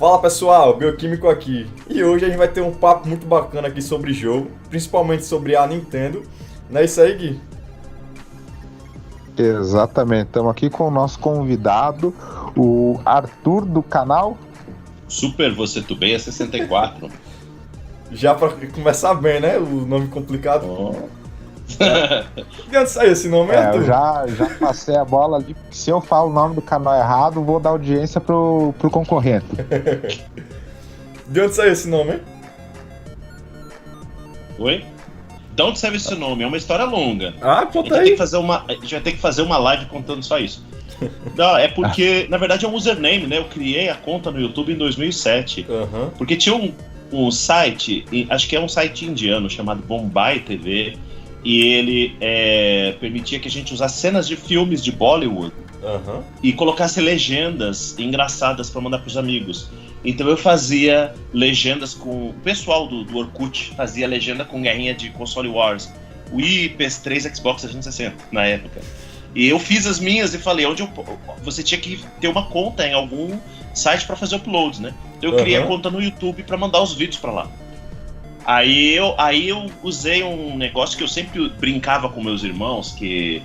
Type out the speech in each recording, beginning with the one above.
Fala pessoal, Bioquímico aqui. E hoje a gente vai ter um papo muito bacana aqui sobre jogo, principalmente sobre a Nintendo. Não é isso aí, Gui? Exatamente, estamos aqui com o nosso convidado, o Arthur do canal Super Você Tubeia 64. Já pra começar bem, né? O nome complicado. De onde saiu esse nome, Arthur? Eu já passei a bola ali, porque se eu falo o nome do canal errado, vou dar audiência pro concorrente. De onde saiu esse nome, hein? Oi? De onde serve esse nome? É uma história longa. Ah, A conta gente aí. vai ter que fazer uma live contando só isso. Não, é porque, na verdade, é um username, né? Eu criei a conta no YouTube em 2007. Aham. Porque tinha um site, acho que é um site indiano, chamado Bombay TV, e ele permitia que a gente usasse cenas de filmes de Bollywood Aham. e colocasse legendas engraçadas para mandar pros amigos. Então eu fazia legendas com... O pessoal do Orkut fazia legenda com guerrinha de console wars. Wii, PS3, Xbox 360 na época. E eu fiz as minhas e falei, você tinha que ter uma conta em algum site para fazer uploads, né? Então eu criei a conta no YouTube para mandar os vídeos para lá. Aí eu usei um negócio que eu sempre brincava com meus irmãos, de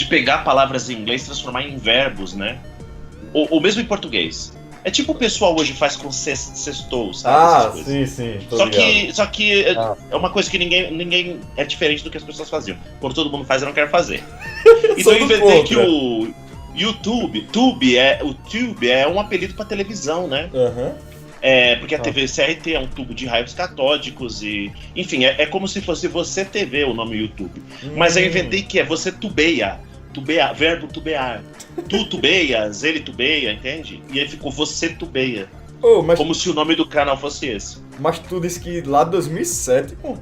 pegar palavras em inglês e transformar em verbos, né? Ou mesmo em português. É tipo o pessoal hoje faz com sextou, sabe? Ah, sim, tô ligado. Só que é uma coisa que ninguém é diferente do que as pessoas faziam. Quando todo mundo faz, eu não quero fazer. Então eu inventei que o Tube é um apelido pra televisão, né? Aham. Porque a TV CRT é um tubo de raios catódicos e... Enfim, é como se fosse Você TV o nome YouTube. Mas eu inventei que é Você Tubeia. Tubear, verbo tubear. Tu tubeias, ele tubeia, entende? E aí ficou Você Tubeia. Como se o nome do canal fosse esse. Mas tu disse que lá de 2007, pô.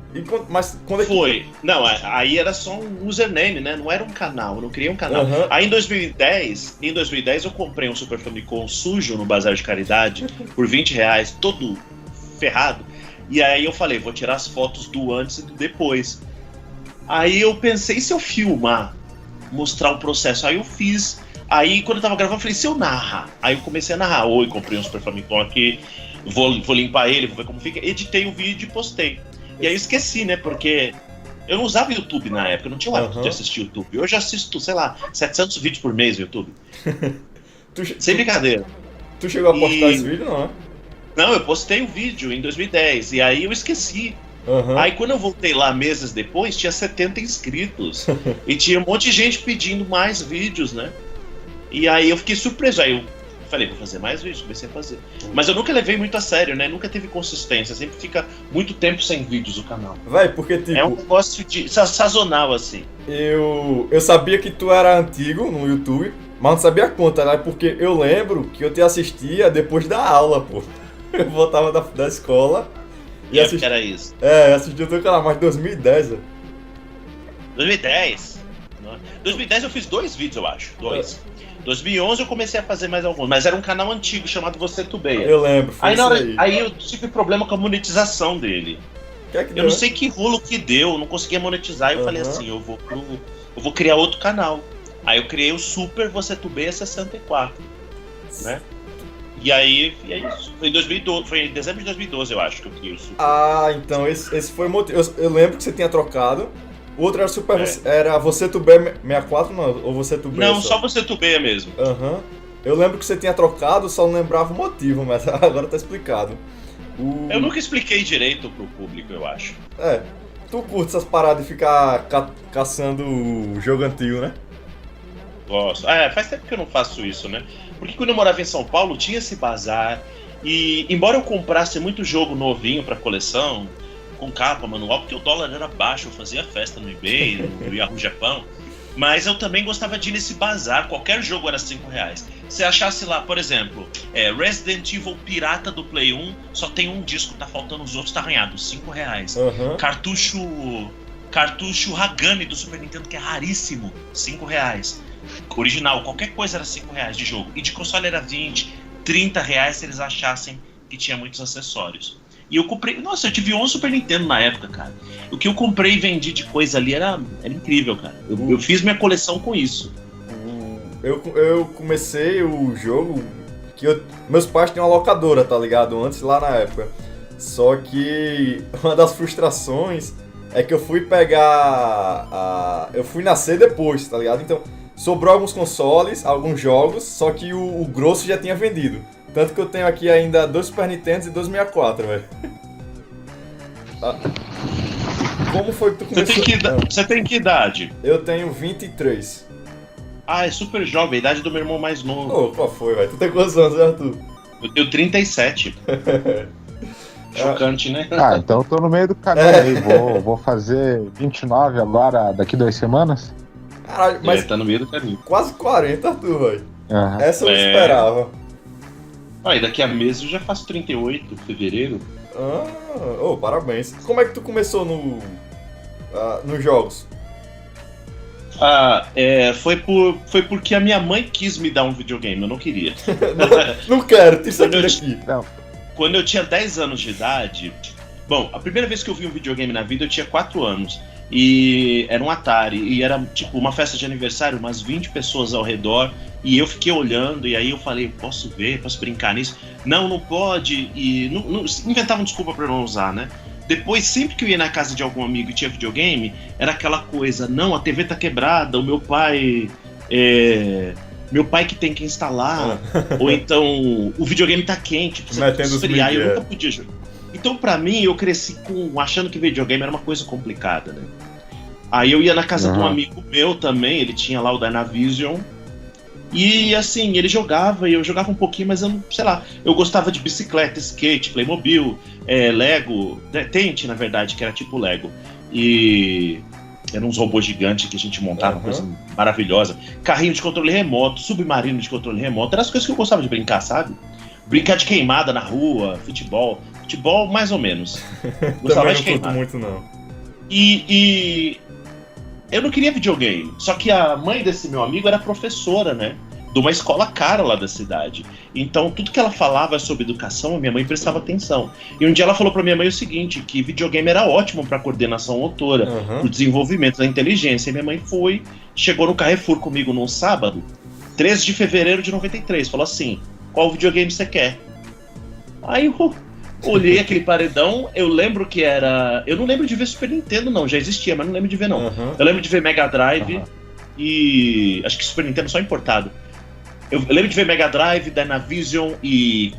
Mas quando é que... Foi. Não, aí era só um username, né? Não era um canal, eu não criei um canal. Uhum. Aí em 2010 eu comprei um Super Famicom sujo no Bazar de Caridade por R$20, todo ferrado. E aí eu falei, vou tirar as fotos do antes e do depois. Aí eu pensei, e se eu filmar? Mostrar o processo. Aí eu fiz. Aí quando eu tava gravando, eu falei, se eu narrar? Aí eu comecei a narrar. Oi, comprei um Super Famicom aqui, vou limpar ele, vou ver como fica. Editei o vídeo e postei. E aí eu esqueci, né? Porque eu não usava YouTube na época, eu não tinha o hábito de assistir YouTube. Hoje eu assisto, sei lá, 700 vídeos por mês no YouTube. Sem brincadeira. Tu chegou a postar esse vídeo, não, né? Não, eu postei o vídeo em 2010. E aí eu esqueci. Aí quando eu voltei lá meses depois, tinha 70 inscritos. E tinha um monte de gente pedindo mais vídeos, né? E aí eu fiquei surpreso. Aí eu falei, vou fazer mais vídeos, comecei a fazer. Mas eu nunca levei muito a sério, né? Nunca teve consistência. Sempre fica muito tempo sem vídeos o canal. Véi, porque tipo... É um negócio sazonal, assim. Eu sabia que tu era antigo no YouTube, mas não sabia a conta, né? Porque eu lembro que eu te assistia depois da aula, pô. Eu voltava da escola... E acho que era isso. Assisti o teu canal, mas 2010, velho. 2010? 2010 eu fiz 2 vídeos, eu acho. 2. 2011 eu comecei a fazer mais alguns, mas era um canal antigo chamado Você Tubeia. Eu lembro, foi aí eu tive problema com a monetização dele. Eu não sei que rolo que deu, não conseguia monetizar. Eu falei assim, eu vou criar outro canal. Aí eu criei o Super Você Tubeia 64, né? E aí é isso. Foi em 2012, foi em dezembro de 2012, eu acho, que eu criei o Super. Ah, então esse foi o motivo. Eu lembro que você tinha trocado. O outro era Super. Era Você Tubeia 64, não? Ou Você Tubeia? Não, só Você Tubeia mesmo. Aham. Eu lembro que você tinha trocado, só não lembrava o motivo, mas agora tá explicado. Eu nunca expliquei direito pro público, eu acho. Tu curte essas paradas de ficar caçando o jogo antigo, né? Gosto. Faz tempo que eu não faço isso, né? Porque quando eu morava em São Paulo, tinha esse bazar. E embora eu comprasse muito jogo novinho pra coleção, com capa, manual, porque o dólar era baixo, eu fazia festa no eBay, no Yahoo Japão. Mas eu também gostava de ir nesse bazar, qualquer jogo era R$5. Se achasse lá, por exemplo, Resident Evil Pirata do Play 1, só tem um disco, tá faltando os outros, tá arranhado, R$5. Cartucho Hagami do Super Nintendo, que é raríssimo, R$5. Original, qualquer coisa era R$5 de jogo. E de console era 20, R$30 se eles achassem que tinha muitos acessórios. E eu comprei... Nossa, eu tive 11 Super Nintendo na época, cara. O que eu comprei e vendi de coisa ali era incrível, cara. Eu fiz minha coleção com isso. Eu comecei o jogo Meus pais tinham uma locadora, tá ligado? Antes, lá na época. Só que uma das frustrações é que eu fui eu fui nascer depois, tá ligado? Então, sobrou alguns consoles, alguns jogos, só que o grosso já tinha vendido. Tanto que eu tenho aqui ainda 2 Super Nintendo e 2 64, velho. Tá. Como foi que tu começou? Você tem que idade? Eu tenho 23. Ah, é super jovem, a idade do meu irmão mais novo. Ô, qual foi, velho? Tu tem quantos anos, Arthur? Eu tenho 37. Chocante, né? Então eu tô no meio do caminho aí. Vou fazer 29 agora, daqui 2 semanas. Caralho, mas tá no meio do caminho. quase 40, Arthur, velho. Uhum. Essa eu esperava. E daqui a meses eu já faço 38, fevereiro. Parabéns. Como é que tu começou nos jogos? Foi porque a minha mãe quis me dar um videogame, eu não queria. Não quero, tem isso aqui. Quando eu tinha 10 anos de idade... Bom, a primeira vez que eu vi um videogame na vida eu tinha 4 anos. E era um Atari, e era tipo uma festa de aniversário, umas 20 pessoas ao redor. E eu fiquei olhando, e aí eu falei, posso ver, posso brincar nisso? Não pode. E não inventavam desculpa pra eu não usar, né? Depois, sempre que eu ia na casa de algum amigo e tinha videogame, era aquela coisa, não, a TV tá quebrada, o meu pai que tem que instalar, ou então o videogame tá quente, precisa esfriar, eu nunca podia jogar. Então, pra mim, eu cresci achando que videogame era uma coisa complicada, né? Aí eu ia na casa de um amigo meu também, ele tinha lá o Dynavision, e assim, ele jogava, e eu jogava um pouquinho, mas eu não, sei lá, eu gostava de bicicleta, skate, Playmobil, Lego, Tente, na verdade, que era tipo Lego, e eram uns robôs gigantes que a gente montava, coisa maravilhosa, carrinho de controle remoto, submarino de controle remoto, eram as coisas que eu gostava de brincar, sabe? Brincar de queimada na rua, futebol mais ou menos. Gostava de queimada. Também não curto muito, não. E eu não queria videogame, só que a mãe desse meu amigo era professora, né? De uma escola cara lá da cidade. Então, tudo que ela falava sobre educação, a minha mãe prestava atenção. E um dia ela falou pra minha mãe o seguinte, que videogame era ótimo pra coordenação motora, pro desenvolvimento da inteligência. E minha mãe chegou no Carrefour comigo num sábado, 13 de fevereiro de 93, falou assim, qual videogame você quer? Aí eu olhei aquele paredão, eu lembro que era... Eu não lembro de ver Super Nintendo, não, já existia, mas não lembro de ver, não. Eu lembro de ver Mega Drive e... Acho que Super Nintendo só importado. Eu lembro de ver Mega Drive, Dynavision e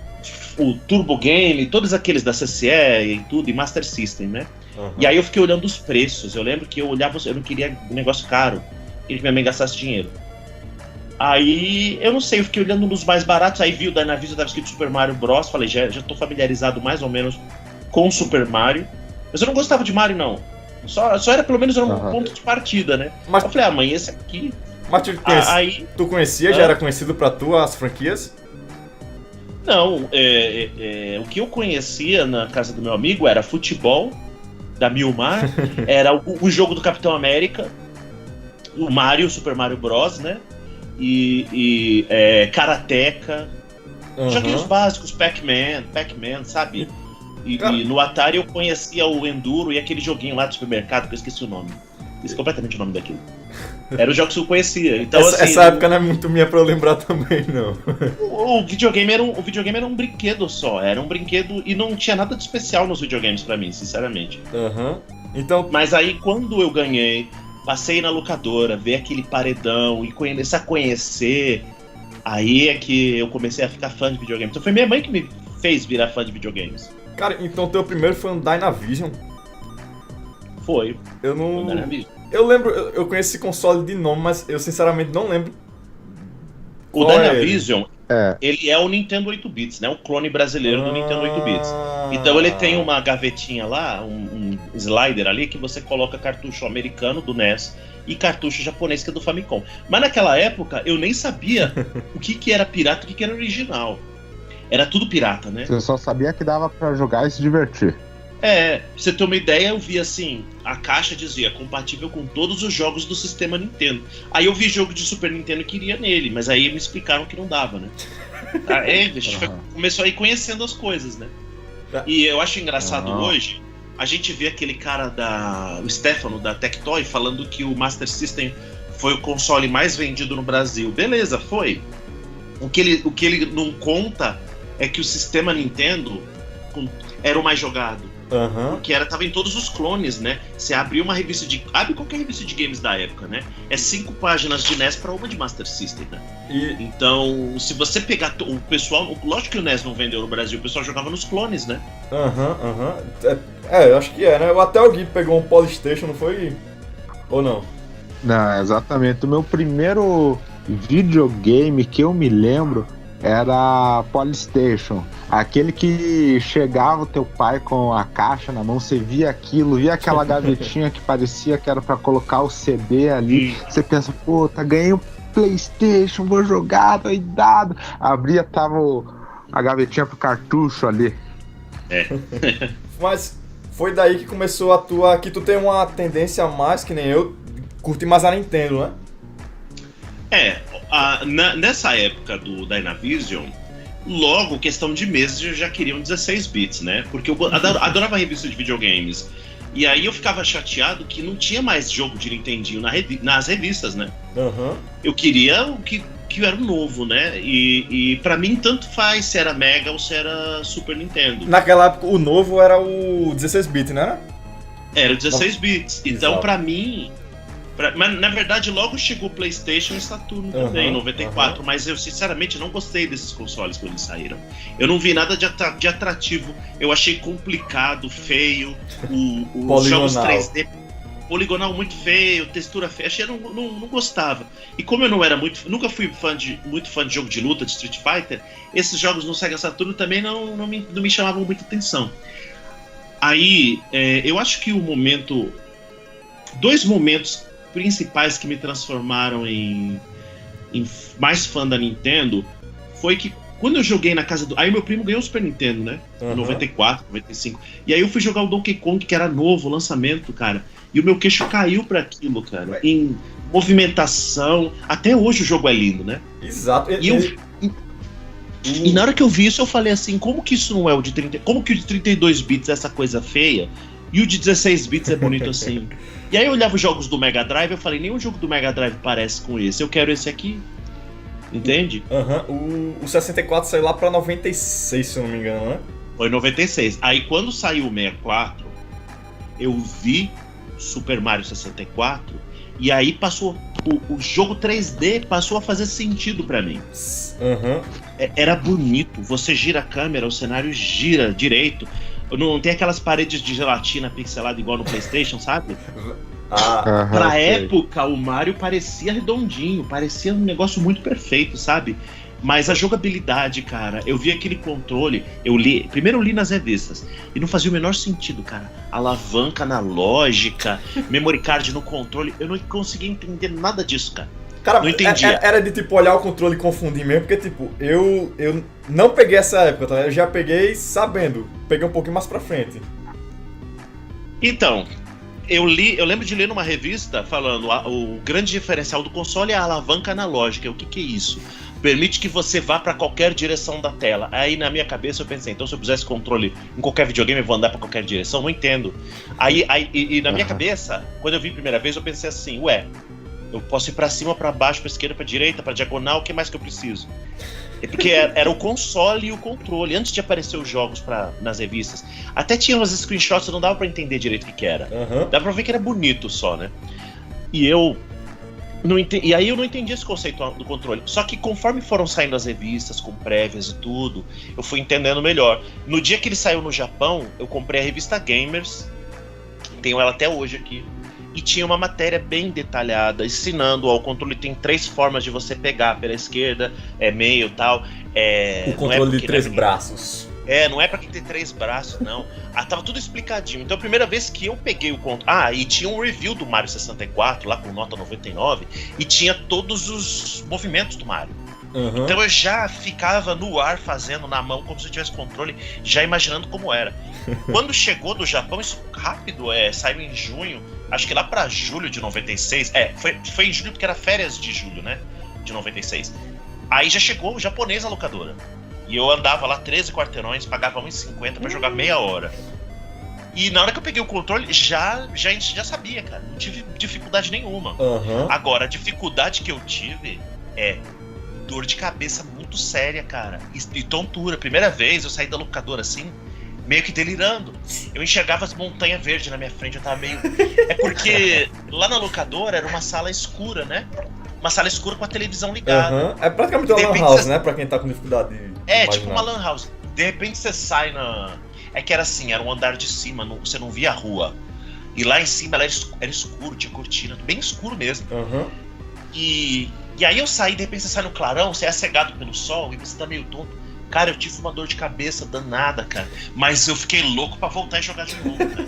o Turbo Game, todos aqueles da CCE e tudo, e Master System, né? E aí eu fiquei olhando os preços, eu lembro que eu olhava, eu não queria um negócio caro, queria que minha mãe gastasse dinheiro. Aí, eu não sei, eu fiquei olhando nos mais baratos, aí vi o Dynavision, tava escrito Super Mario Bros, falei, já tô familiarizado mais ou menos com Super Mario, mas eu não gostava de Mario, não. Só era, pelo menos, um ponto de partida, né? Mas eu falei, mãe, esse aqui... Mas tu conhecia, já era conhecido pra tu as franquias? Não, o que eu conhecia na casa do meu amigo era futebol, da Milmar, era o jogo do Capitão América, o Mario, Super Mario Bros, né? E Karateka, joguinhos básicos, Pac-Man, sabe? E no Atari eu conhecia o Enduro e aquele joguinho lá do supermercado, que eu esqueci o nome. Esqueci completamente o nome daquilo. Era o jogo que eu conhecia. Então, essa época não é muito minha pra eu lembrar também, não. O videogame era um brinquedo só. Era um brinquedo e não tinha nada de especial nos videogames pra mim, sinceramente. Então... Mas aí, quando eu ganhei, passei na locadora, ver aquele paredão e começar a conhecer, aí é que eu comecei a ficar fã de videogames. Então foi minha mãe que me fez virar fã de videogames. Cara, então teu primeiro foi um Dynavision? Foi. Eu não... Eu lembro, eu conheço esse console de nome, mas eu sinceramente não lembro. O Dynavision, ele é o Nintendo 8-bits, né? O clone brasileiro do Nintendo 8-bits. Então ele tem uma gavetinha lá, um slider ali, que você coloca cartucho americano do NES e cartucho japonês, que é do Famicom. Mas naquela época, eu nem sabia o que era pirata e o que era original. Era tudo pirata, né? Você só sabia que dava pra jogar e se divertir. Pra você ter uma ideia, eu vi assim, a caixa dizia compatível com todos os jogos do sistema Nintendo. Aí eu vi jogo de Super Nintendo e queria nele, mas aí me explicaram que não dava, né? A gente começou a ir conhecendo as coisas, né? E eu acho engraçado hoje, a gente vê aquele cara o Stefano da Tectoy falando que o Master System foi o console mais vendido no Brasil. Beleza, foi. O que ele não conta é que o sistema Nintendo era o mais jogado. Que tava em todos os clones, né? Você abriu uma revista abre qualquer revista de games da época, né? É 5 páginas de NES pra uma de Master System, né? Então, se você pegar o pessoal... Lógico que o NES não vendeu no Brasil, o pessoal jogava nos clones, né? Eu acho que né? Até o Gui pegou um Polystation, não foi? Ou não? Não, exatamente. O meu primeiro videogame que eu me lembro era Polystation. Aquele que chegava o teu pai com a caixa na mão, você via aquilo, via aquela gavetinha que parecia que era pra colocar o CD ali. Você pensa, puta, ganhei um PlayStation, vou jogar, doidado. Abria, tava a gavetinha pro cartucho ali. Mas foi daí que começou a tua... Que tu tem uma tendência mais, que nem eu, curtir mais a Nintendo, né? Nessa época do Dynavision, logo, questão de meses, eu já queria um 16 bits, né? Porque eu adorava revista de videogames. E aí eu ficava chateado que não tinha mais jogo de Nintendinho nas revistas, né? Eu queria o que era o novo, né? E pra mim, tanto faz se era Mega ou se era Super Nintendo. Naquela época, o novo era o 16 bits, né? Era o 16 bits. Então, Exato. pra mim... Mas, na verdade, logo chegou o PlayStation e Saturno também, em 94. Mas eu, sinceramente, não gostei desses consoles quando eles saíram. Eu não vi nada de atrativo. Eu achei complicado, feio. Os jogos 3D poligonal muito feio, textura feia. Achei, não gostava. E como eu nunca fui muito fã de jogo de luta, de Street Fighter, esses jogos no Sega Saturno também não me chamavam muita atenção. Aí, eu acho que dois momentos principais que me transformaram em mais fã da Nintendo foi que quando eu joguei na casa do... Aí meu primo ganhou o Super Nintendo, né? Em 94, 95. E aí eu fui jogar o Donkey Kong, que era novo, lançamento, cara. E o meu queixo caiu pra aquilo, cara. Em movimentação. Até hoje o jogo é lindo, né? Exato. E na hora que eu vi isso, eu falei assim, como que isso não é o de 30... Como que o de 32 bits é essa coisa feia e o de 16 bits é bonito assim? E aí eu olhava os jogos do Mega Drive e eu falei, nenhum jogo do Mega Drive parece com esse, eu quero esse aqui. Entende? O 64 saiu lá pra 96, se eu não me engano, né? Foi em 96. Aí quando saiu o 64, eu vi Super Mario 64 e aí passou... O jogo 3D passou a fazer sentido pra mim. Era bonito, você gira a câmera, o cenário gira direito. Não tem aquelas paredes de gelatina pixelada igual no PlayStation, sabe? Pra época, o Mario parecia redondinho, parecia um negócio muito perfeito, sabe? Mas a jogabilidade, cara, eu vi aquele controle, primeiro eu li nas revistas, e não fazia o menor sentido, cara. Alavanca analógica, memory card no controle, eu não conseguia entender nada disso, cara. Cara, não entendia. Era de tipo olhar o controle e confundir mesmo, porque tipo, eu não peguei essa época, tá? Eu já peguei sabendo, peguei um pouquinho mais pra frente. Então, eu lembro de ler numa revista falando o grande diferencial do console é a alavanca analógica. O que é isso? Permite que você vá pra qualquer direção da tela. Aí na minha cabeça eu pensei, então se eu pusesse controle em qualquer videogame eu vou andar pra qualquer direção? Não entendo. E na minha cabeça, quando eu vi a primeira vez, eu pensei assim, eu posso ir pra cima, pra baixo, pra esquerda, pra direita, pra diagonal, o que mais que eu preciso? Porque era o console e o controle, antes de aparecer os jogos nas revistas. Até tinha umas screenshots, não dava pra entender direito o que era. Dava pra ver que era bonito só, né? E aí eu não entendi esse conceito do controle. Só que conforme foram saindo as revistas, com prévias e tudo, eu fui entendendo melhor. No dia que ele saiu no Japão, eu comprei a revista Gamers, tenho ela até hoje aqui. E tinha uma matéria bem detalhada, ensinando, o controle tem 3 formas de você pegar, pela esquerda, meio e tal. O controle de 3 braços. Não é pra quem tem 3 braços, não. Tava tudo explicadinho. Então a primeira vez que eu peguei o controle... e tinha um review do Mario 64, lá com nota 99, e tinha todos os movimentos do Mario. Então eu já ficava no ar fazendo na mão, como se eu tivesse controle, já imaginando como era. Quando chegou do Japão, isso rápido, saiu em junho, acho que lá pra julho de 96. Foi em julho porque era férias de julho, né? De 96. Aí já chegou o japonês na locadora. E eu andava lá 13 quarteirões, pagava R$1,50 pra jogar meia hora. E na hora que eu peguei o controle, já sabia, cara. Não tive dificuldade nenhuma. Agora, a dificuldade que eu tive dor de cabeça muito séria, cara. E tontura. Primeira vez eu saí da locadora assim, meio que delirando. Eu enxergava as montanhas verdes na minha frente, eu tava meio... É porque lá na locadora era uma sala escura, né? Uma sala escura com a televisão ligada. É praticamente uma lan house, né? Pra quem tá com dificuldade de imaginar. Tipo uma lan house. De repente você sai na... É que era assim, era um andar de cima, você não via a rua. E lá em cima era escuro, tinha cortina, bem escuro mesmo. E aí eu saí, de repente você sai no clarão, você é cegado pelo sol e você tá meio tonto. Cara, eu tive uma dor de cabeça danada, cara. Mas eu fiquei louco pra voltar e jogar de novo, cara.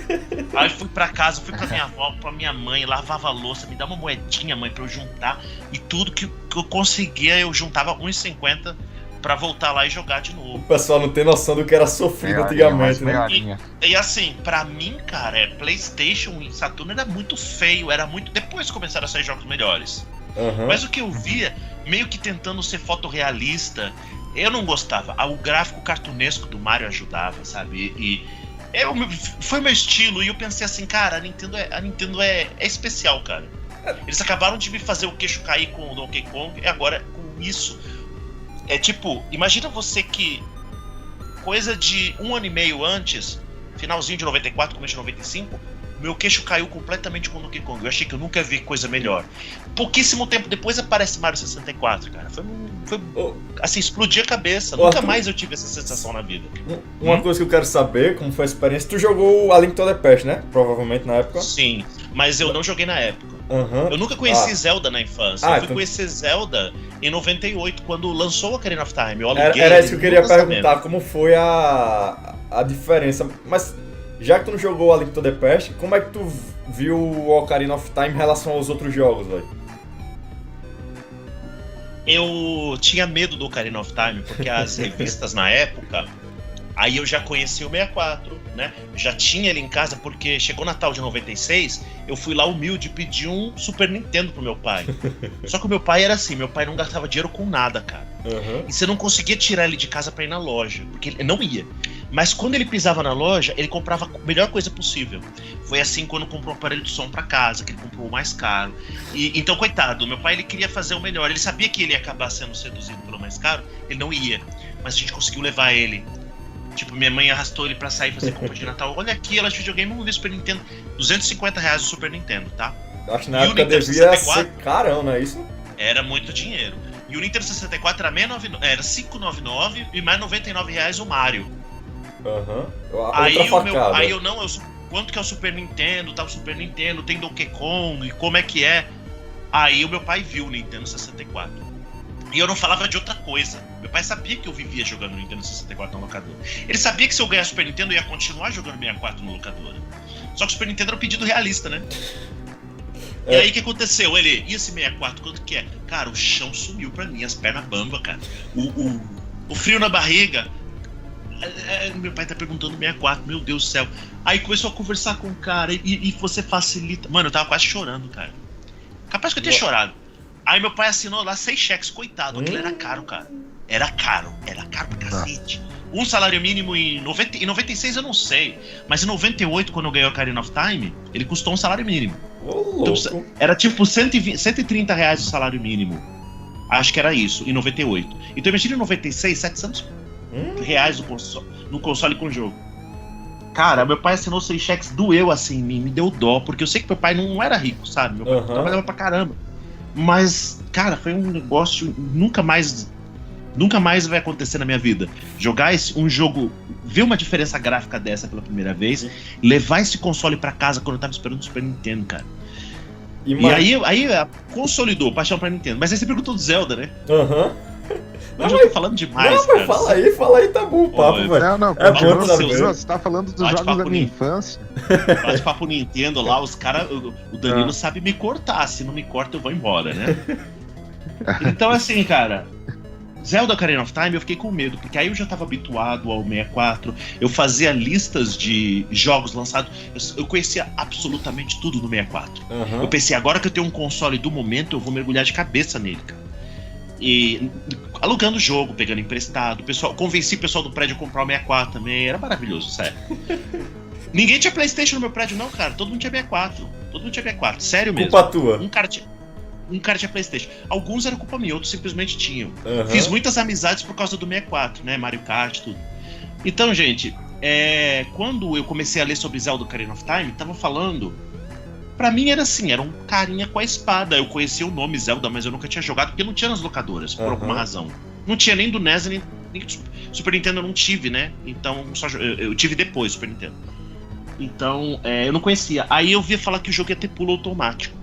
Aí eu fui pra casa, fui pra minha avó, pra minha mãe, lavava a louça, me dá uma moedinha, mãe, pra eu juntar. E tudo que eu conseguia, eu juntava 1,50 pra voltar lá e jogar de novo. O pessoal não tem noção do que era sofrido antigamente, né? E assim, pra mim, cara, PlayStation e Saturno era muito feio, era muito... Depois começaram a sair jogos melhores. Mas o que eu via, meio que tentando ser fotorrealista, eu não gostava. O gráfico cartunesco do Mario ajudava, sabe? E foi meu estilo. E eu pensei assim, cara, a Nintendo é especial, cara. Eles acabaram de me fazer o queixo cair com o Donkey Kong, e agora com isso. É tipo, imagina você que coisa de 1 ano e meio antes, finalzinho de 94, começo de 95, meu queixo caiu completamente com o Donkey Kong. Eu achei que eu nunca vi coisa melhor. Pouquíssimo tempo depois aparece Mario 64, cara. Foi assim, explodir a cabeça. Nunca mais eu tive essa sensação na vida. Uma coisa que eu quero saber, como foi a experiência, tu jogou A Link to the Past, né? Provavelmente na época. Sim, mas eu não joguei na época. Eu nunca conheci Zelda na infância. Eu fui conhecer Zelda em 98, quando lançou o Ocarina of Time. Eu aluguei. Era isso que eu queria perguntar, como foi a diferença. Mas já que tu não jogou A Link to the Past, como é que tu viu o Ocarina of Time em relação aos outros jogos, velho? Eu tinha medo do Ocarina of Time, porque as revistas na época, aí eu já conheci o 64, né? Já tinha ele em casa, porque chegou Natal de 96, eu fui lá humilde e pedi um Super Nintendo pro meu pai. Só que o meu pai era assim, meu pai não gastava dinheiro com nada, cara. E você não conseguia tirar ele de casa pra ir na loja, porque ele não ia. Mas quando ele pisava na loja, ele comprava a melhor coisa possível. Foi assim quando comprou um aparelho de som pra casa, que ele comprou o mais caro. Então, coitado, meu pai ele queria fazer o melhor. Ele sabia que ele ia acabar sendo seduzido pelo mais caro, ele não ia. Mas a gente conseguiu levar ele. Tipo, minha mãe arrastou ele pra sair fazer compra de Natal. Olha aqui, ela de videogame, vamos ver Super Nintendo. R$250 o Super Nintendo, tá? Acho que na época devia ser carão, não é isso? Era muito dinheiro. E o Nintendo 64 era R$599 e mais R$99 o Mario. Quanto que é o Super Nintendo? Tá o Super Nintendo, tem Donkey Kong, e como é que é? Aí o meu pai viu o Nintendo 64. E eu não falava de outra coisa. Meu pai sabia que eu vivia jogando Nintendo 64 na locadora. Ele sabia que se eu ganhasse Super Nintendo eu ia continuar jogando 64 na locadora. Só que o Super Nintendo era um pedido realista, né? E aí o que aconteceu? Ele, e esse 64, quanto que é? Cara, o chão sumiu pra mim, as pernas bamba, cara. O frio na barriga. Meu pai tá perguntando 64, meu Deus do céu. Aí começou a conversar com o cara e você facilita. Mano, eu tava quase chorando, cara. Capaz que eu tenha chorado. Aí meu pai assinou lá 6 cheques, coitado. Aquilo era caro, cara. Era caro pra cacete. Um salário mínimo em 96 eu não sei. Mas em 98, quando eu ganhei o Ocarina of Time, ele custou um salário mínimo. Então, era tipo R$130 o salário mínimo. Acho que era isso, em 98. Então imagina em 96, R$700 no console com o jogo. Cara, meu pai assinou 6 cheques, doeu assim em mim, me deu dó, porque eu sei que meu pai não era rico, sabe? Meu pai trabalhava pra caramba. Mas, cara, foi um negócio nunca mais vai acontecer na minha vida. Jogar um jogo, ver uma diferença gráfica dessa pela primeira vez, levar esse console pra casa quando eu tava esperando o Super Nintendo, cara. E aí consolidou paixão pra Nintendo. Mas aí você perguntou do Zelda, né? Eu já tô falando demais, não, cara. Fala aí, tá bom o papo, velho. Não, é bom saber. Você tá falando dos jogos da minha infância. Bate-papo Nintendo lá, os caras, o Danilo sabe me cortar, se não me corta eu vou embora, né? Então assim, cara, Zelda Ocarina of Time eu fiquei com medo, porque aí eu já tava habituado ao 64, eu fazia listas de jogos lançados, eu conhecia absolutamente tudo no 64. Eu pensei, agora que eu tenho um console do momento, eu vou mergulhar de cabeça nele, cara. E alugando o jogo, pegando emprestado, convenci o pessoal do prédio a comprar o 64 também, era maravilhoso, sério. Ninguém tinha PlayStation no meu prédio não, cara, todo mundo tinha 64, sério mesmo. Culpa tua. um cara tinha PlayStation. Alguns era culpa minha, outros simplesmente tinham. Uhum. Fiz muitas amizades por causa do 64, né? Mario Kart, tudo. Então, gente, quando eu comecei a ler sobre Zelda Ocarina of Time, tava falando. Pra mim era assim, era um carinha com a espada. Eu conhecia o nome Zelda, mas eu nunca tinha jogado, porque não tinha nas locadoras, por alguma razão. Não tinha nem do NES, nem Super Nintendo eu não tive, né? Então, eu tive depois Super Nintendo. Então, eu não conhecia. Aí eu via falar que o jogo ia ter pulo automático.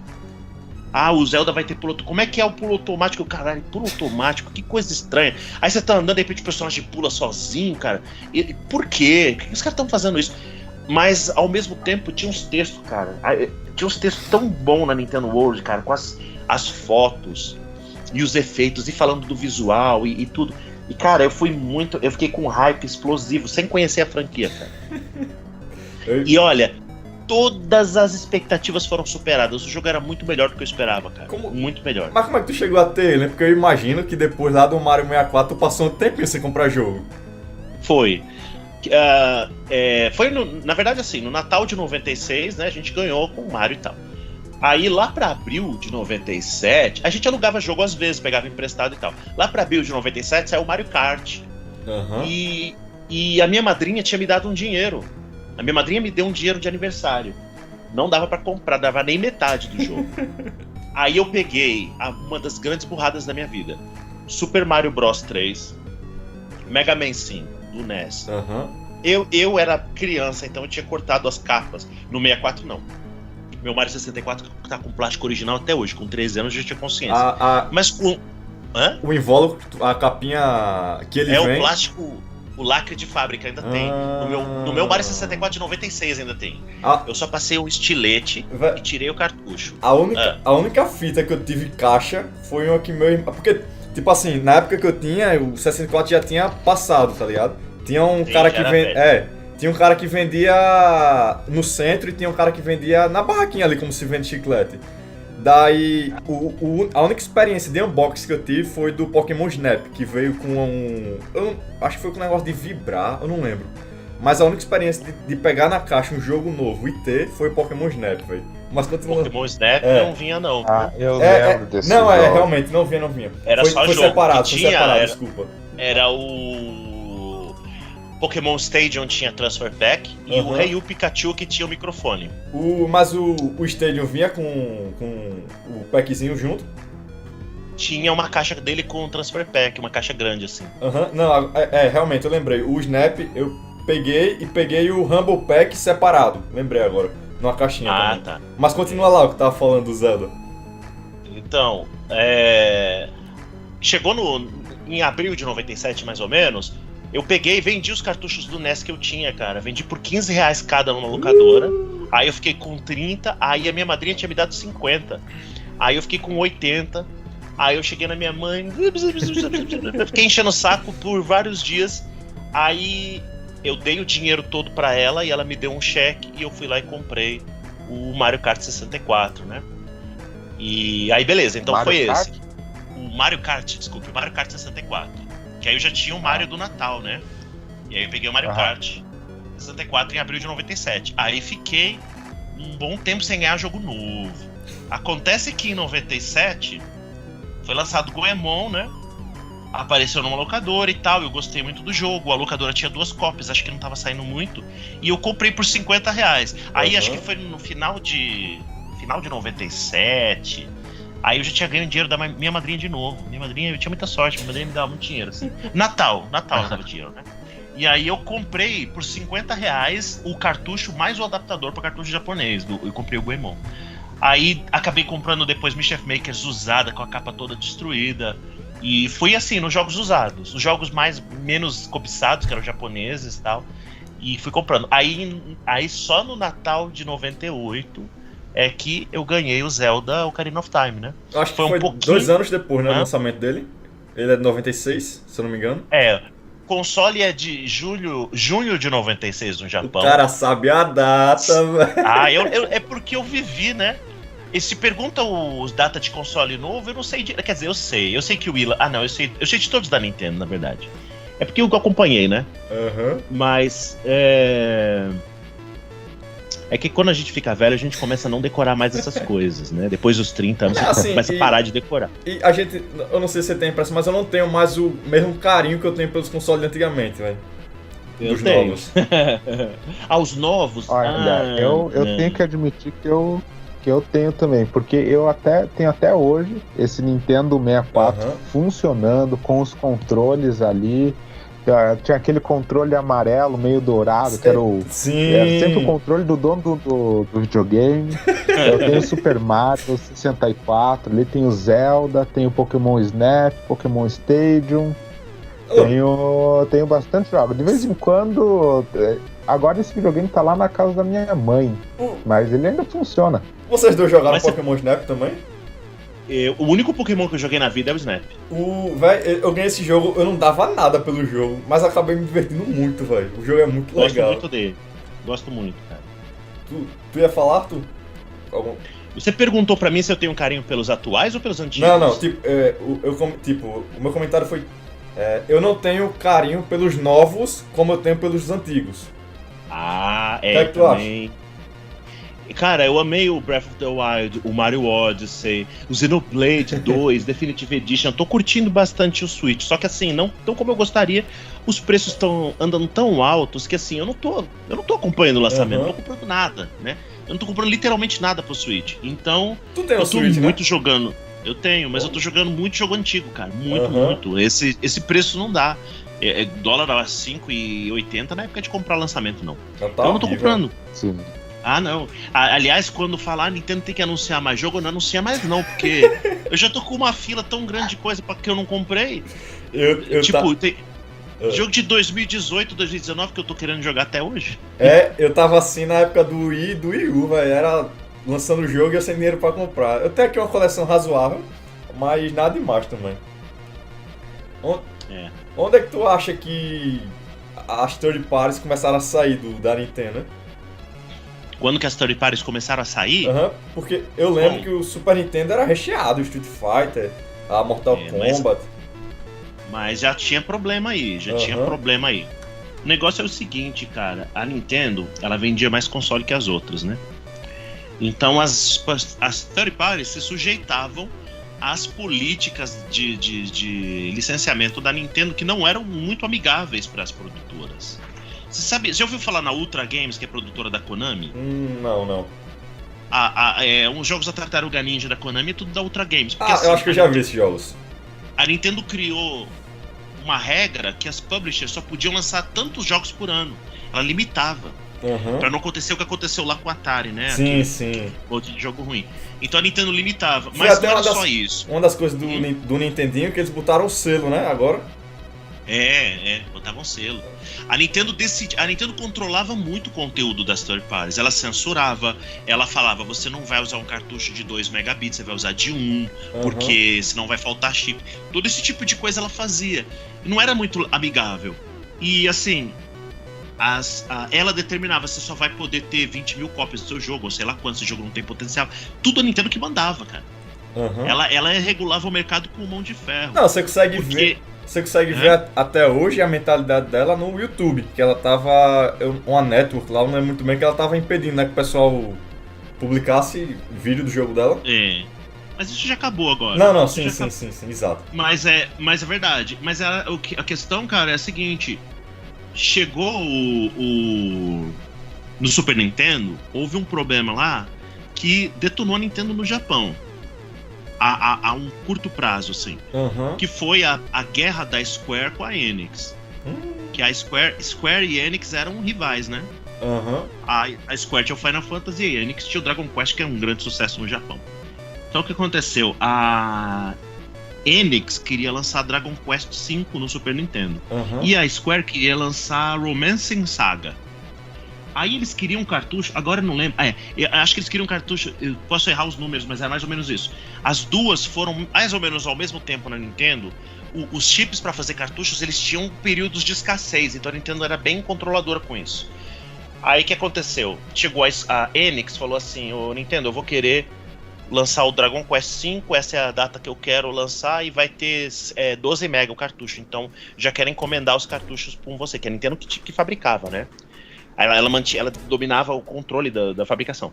Ah, o Zelda vai ter pulo automático. Como é que é o pulo automático? Caralho, pulo automático, que coisa estranha. Aí você tá andando, de repente o personagem pula sozinho, cara. Por quê? Por que os caras estão fazendo isso? Mas, ao mesmo tempo, tinha uns textos, cara. Tinha uns textos tão bons na Nintendo World, cara, com as fotos e os efeitos, e falando do visual e tudo. E, cara, eu fiquei com um hype explosivo, sem conhecer a franquia, cara. E olha, todas as expectativas foram superadas. O jogo era muito melhor do que eu esperava, cara. Muito melhor. Mas como é que tu chegou a ter, né? Porque eu imagino que depois lá do Mario 64 tu passou um tempinho sem comprar jogo. Foi. Foi, na verdade, assim, no Natal de 96, né, a gente ganhou com o Mario e tal. Aí lá pra abril de 97, a gente alugava jogo às vezes, pegava emprestado e tal. Lá pra abril de 97 saiu o Mario Kart. Uhum. E a minha madrinha tinha me dado um dinheiro. A minha madrinha me deu um dinheiro de aniversário. Não dava pra comprar, dava nem metade do jogo. Aí eu peguei uma das grandes burradas da minha vida: Super Mario Bros 3, Mega Man 5 do NES. Uhum. Eu era criança, então eu tinha cortado as capas. No 64 não. Meu Mario 64 tá com plástico original até hoje. Com 13 anos eu já tinha consciência. Mas com... O invólucro, a capinha que ele vem... o plástico, o lacre de fábrica ainda tem. No meu Mario 64 de 96 ainda tem. Eu só passei um estilete e tirei o cartucho. A única fita que eu tive caixa foi uma que meu irmão... Porque, tipo assim, na época que eu tinha, o 64 já tinha passado, tá ligado? Tinha um cara que vendia... Tinha um cara que vendia no centro e tinha um cara que vendia na barraquinha ali, como se vende chiclete. Daí, a única experiência de unboxing que eu tive foi do Pokémon Snap, que veio com acho que foi com um negócio de vibrar, eu não lembro. Mas a única experiência de pegar na caixa um jogo novo e ter foi o Pokémon Snap, velho. Mas continua... Pokémon Snap não vinha, não. Eu lembro desse não, jogo. Realmente, não vinha. Era só foi jogo. Separado, desculpa. Era o... Pokémon Stadium tinha Transfer Pack e o Rei Pikachu que tinha o microfone. Mas o Stadium vinha com o packzinho junto? Tinha uma caixa dele com o Transfer Pack, uma caixa grande assim. Não, realmente, eu lembrei. O Snap eu peguei o Humble Pack separado. Lembrei agora, numa caixinha também. Tá. Mas continua lá o que tava falando do Zelda. Então, chegou em abril de 97 mais ou menos. Eu peguei e vendi os cartuchos do NES que eu tinha, cara. Vendi por R$15 cada numa locadora. Aí eu fiquei com 30. Aí a minha madrinha tinha me dado 50. Aí eu fiquei com 80. Aí eu cheguei na minha mãe. Fiquei enchendo o saco por vários dias. Aí eu dei o dinheiro todo pra ela e ela me deu um cheque. E eu fui lá e comprei o Mario Kart 64, né? E aí beleza, então foi esse. O Mario Kart 64. Que aí eu já tinha o Mario do Natal, né? E aí eu peguei o Mario Kart 64 em abril de 97. Aí fiquei um bom tempo sem ganhar jogo novo. Acontece que em 97 foi lançado o Goemon, né? Apareceu numa locadora e tal, eu gostei muito do jogo. A locadora tinha 2 cópias, acho que não tava saindo muito. E eu comprei por R$50. Aí acho que foi no final de 97... Aí eu já tinha ganho dinheiro da minha madrinha de novo. Minha madrinha, eu tinha muita sorte, minha madrinha me dava muito dinheiro, assim. Natal eu dava dinheiro, né? E aí eu comprei por R$50 o cartucho mais o adaptador para cartucho japonês. Eu comprei o Goemon. Aí acabei comprando depois Mischief Makers usada, com a capa toda destruída. E fui assim, nos jogos usados. Os jogos menos cobiçados, que eram japoneses e tal. E fui comprando. Aí só no Natal de 98... é que eu ganhei o Zelda Ocarina of Time, né? Acho que foi 2 anos depois, né, do lançamento dele. Ele é de 96, se eu não me engano. O console é de junho de 96 no Japão. O cara sabe a data, velho. É porque eu vivi, né? E se pergunta os data de console novo, eu não sei. Quer dizer, eu sei que o Willa... eu sei de todos da Nintendo, na verdade. É porque eu acompanhei, né? Mas, É que quando a gente fica velho, a gente começa a não decorar mais essas coisas, né? Depois dos 30 anos, você começa a parar de decorar. E a gente, eu não sei se você tem impressão, mas eu não tenho mais o mesmo carinho que eu tenho pelos consoles de antigamente, velho. Dos novos. Os novos? Olha, eu tenho que admitir que eu tenho também, porque eu tenho até hoje esse Nintendo 64 funcionando com os controles ali. Tinha aquele controle amarelo, meio dourado, que era sempre o controle do dono do videogame. Eu tenho o Super Mario 64, ali tem o Zelda, tem o Pokémon Snap, Pokémon Stadium. Tenho bastante jogos. De vez em quando. Agora esse videogame tá lá na casa da minha mãe, mas ele ainda funciona. Vocês dois jogaram Pokémon Snap também? O único Pokémon que eu joguei na vida é o Snap. Eu ganhei esse jogo, eu não dava nada pelo jogo, mas acabei me divertindo muito, velho. O jogo é muito legal. Gosto muito dele. Gosto muito, cara. Tu ia falar, Arthur? Você perguntou pra mim se eu tenho carinho pelos atuais ou pelos antigos? Não, o meu comentário foi... eu não tenho carinho pelos novos como eu tenho pelos antigos. O que tu também... acha? Cara, eu amei o Breath of the Wild, o Mario Odyssey, o Xenoblade 2, Definitive Edition. Tô curtindo bastante o Switch, só que assim, não tão como eu gostaria. Os preços estão andando tão altos que assim, eu não tô acompanhando o lançamento, não tô comprando nada, né? Eu não tô comprando literalmente nada pro Switch. Então, tu tem o eu tô Switch, muito jogando. Eu tenho, mas eu tô jogando muito jogo antigo, cara. Muito. Esse preço não dá. Dólar a 5,80 na época de comprar lançamento, não. Então eu não tô comprando. Sim. Não. Aliás, quando falar a Nintendo tem que anunciar mais jogo, eu não anuncia mais não, porque eu já tô com uma fila tão grande de coisa que eu não comprei. Tem jogo de 2018, 2019 que eu tô querendo jogar até hoje. Eu tava assim na época do Wii e do Wii U, velho. Era lançando o jogo e eu sem dinheiro pra comprar. Eu tenho aqui uma coleção razoável, mas nada demais também. Onde é que tu acha que as third parties começaram a sair da Nintendo, né? Quando que as third parties começaram a sair? Porque eu lembro que o Super Nintendo era recheado, o Street Fighter, a Mortal Kombat. Mas já tinha problema aí, O negócio é o seguinte, cara, a Nintendo, ela vendia mais console que as outras, né? Então as third parties se sujeitavam às políticas de licenciamento da Nintendo, que não eram muito amigáveis para as produtoras. Você já ouviu falar na Ultra Games, que é produtora da Konami? Não. Os jogos da Tartaruga Ninja da Konami é tudo da Ultra Games. Porque, eu acho que eu já vi esses jogos. A Nintendo criou uma regra que as publishers só podiam lançar tantos jogos por ano. Ela limitava. Pra não acontecer o que aconteceu lá com a Atari, né? Sim. Outro de jogo ruim. Então a Nintendo limitava. Mas não era só isso. Uma das coisas do Nintendinho é que eles botaram o selo, né? Agora. Botavam selo. A Nintendo controlava muito o conteúdo das third parties. Ela censurava, ela falava, você não vai usar um cartucho de 2 megabits, você vai usar de 1, porque senão vai faltar chip. Todo esse tipo de coisa ela fazia. Não era muito amigável. E assim, ela determinava, você só vai poder ter 20 mil cópias do seu jogo, ou sei lá quanto, esse jogo não tem potencial. Tudo a Nintendo que mandava, cara. Ela regulava o mercado com mão de ferro. Não, você consegue ver. Você consegue ver até hoje a mentalidade dela no YouTube, que ela tava... Uma network lá, não é muito bem, que ela tava impedindo, né, que o pessoal publicasse vídeo do jogo dela. Mas isso já acabou agora. Não, sim, exato. Mas é verdade. Mas a questão, cara, é a seguinte. Chegou no Super Nintendo, houve um problema lá que detonou a Nintendo no Japão. A um curto prazo, assim. Que foi a guerra da Square com a Enix. Que a Square e Enix eram rivais, né? A Square tinha o Final Fantasy e a Enix tinha o Dragon Quest, que é um grande sucesso no Japão. Então o que aconteceu? A Enix queria lançar Dragon Quest V no Super Nintendo. E a Square queria lançar Romancing Saga. Aí eles queriam um cartucho, agora eu não lembro. Acho que eles queriam um cartucho, eu posso errar os números, mas é mais ou menos isso. As duas foram mais ou menos ao mesmo tempo na Nintendo. Os chips para fazer cartuchos, eles tinham períodos de escassez, então a Nintendo era bem controladora com isso. Aí o que aconteceu? Chegou a Enix, falou assim, ô Nintendo, eu vou querer lançar o Dragon Quest V, essa é a data que eu quero lançar e vai ter 12 mega o cartucho, então já quero encomendar os cartuchos com você, que a Nintendo que fabricava, né? Ela dominava o controle da fabricação.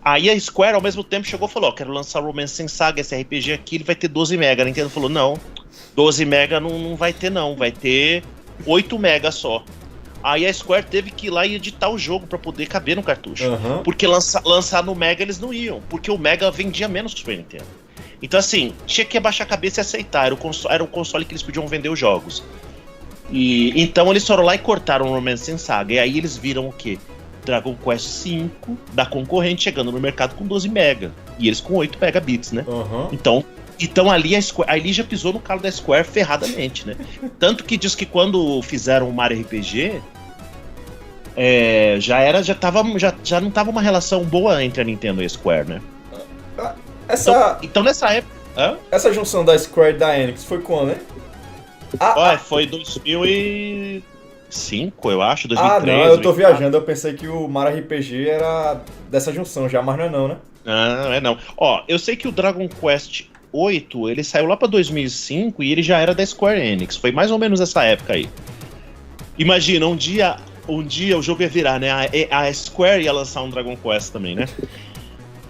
Aí a Square, ao mesmo tempo, chegou e falou, quero lançar Romancing Saga, esse RPG aqui, ele vai ter 12 MB. A Nintendo falou, não, 12 MB não vai ter não, vai ter 8 MB só. Aí a Square teve que ir lá e editar o jogo pra poder caber no cartucho. Porque lançar no Mega eles não iam, porque o Mega vendia menos que o Super Nintendo. Então assim, tinha que abaixar a cabeça e aceitar, era o console que eles podiam vender os jogos. E então eles foram lá e cortaram o Romancing Saga, e aí eles viram o quê? Dragon Quest V da concorrente chegando no mercado com 12 MB, e eles com 8 megabits, né? Então ali a Square, ali já pisou no calo da Square ferradamente, né? Tanto que diz que quando fizeram o Mario RPG, já não tava uma relação boa entre a Nintendo e a Square, né? Então nessa época... Essa junção da Square e da Enix foi quando, né? Foi 2005, eu acho, 2003. Não, eu tô viajando, eu pensei que o Mario RPG era dessa junção já, mas não, né? Não é não. Eu sei que o Dragon Quest 8, ele saiu lá pra 2005 e ele já era da Square Enix, foi mais ou menos essa época aí. Imagina, um dia o jogo ia virar, né? A Square ia lançar um Dragon Quest também, né?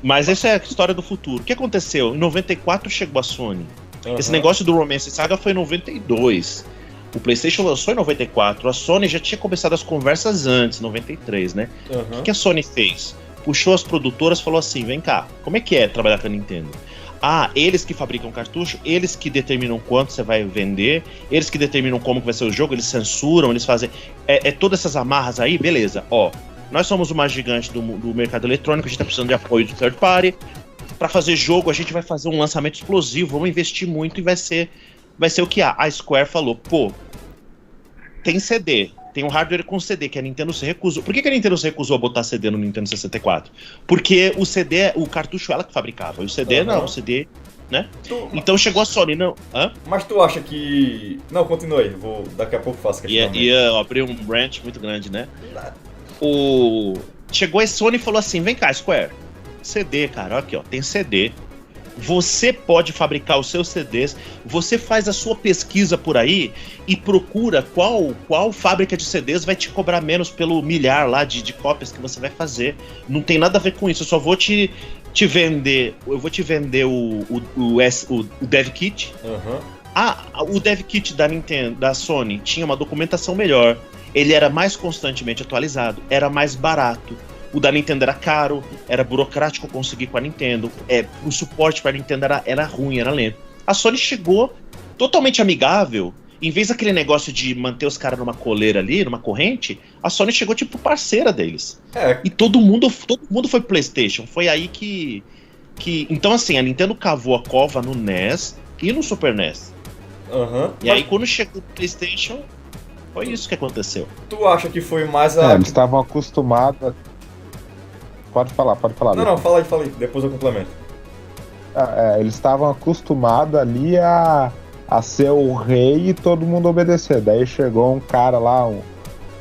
Mas essa é a história do futuro. O que aconteceu? Em 94 chegou a Sony. Esse negócio do Romance Saga foi em 92. O PlayStation lançou em 94. A Sony já tinha começado as conversas antes, 93, né? O que a Sony fez? Puxou as produtoras e falou assim, vem cá, como é que é trabalhar com a Nintendo? Eles que fabricam cartucho, eles que determinam quanto você vai vender, eles que determinam como que vai ser o jogo, eles censuram, eles fazem... todas essas amarras aí, beleza. Nós somos uma gigante do mercado eletrônico, a gente tá precisando de apoio de third party. Pra fazer jogo, a gente vai fazer um lançamento explosivo, vamos investir muito e vai ser o que há. A Square falou, tem CD, tem um hardware com CD, que a Nintendo se recusou. Por que a Nintendo se recusou a botar CD no Nintendo 64? Porque o CD, o cartucho ela que fabricava, e o CD não, o CD, né? Então chegou a Sony, não... Mas tu acha que... Não, continua aí, daqui a pouco faço questão. Ia abrir um branch muito grande, né? Chegou a Sony e falou assim, vem cá, Square, CD, cara, aqui ó, tem CD. Você pode fabricar os seus CDs, você faz a sua pesquisa por aí e procura qual fábrica de CDs vai te cobrar menos pelo milhar lá de cópias que você vai fazer. Não tem nada a ver com isso, eu só vou te vender, eu vou te vender o Dev Kit. O Dev Kit da Nintendo, da Sony, tinha uma documentação melhor, ele era mais constantemente atualizado, era mais barato. O da Nintendo era caro, era burocrático conseguir com a Nintendo, o suporte para a Nintendo era ruim, era lento. A Sony chegou totalmente amigável, em vez daquele negócio de manter os caras numa coleira ali, numa corrente, a Sony chegou tipo parceira deles. E todo mundo foi pro PlayStation, foi aí que... Então assim, a Nintendo cavou a cova no NES e no Super NES. E aí quando chegou o PlayStation, foi isso que aconteceu. Tu acha que foi mais eles estavam acostumados... Pode falar. Não, fala aí, depois eu complemento. Eles estavam acostumados ali a ser o rei e todo mundo obedecer. Daí chegou um cara lá,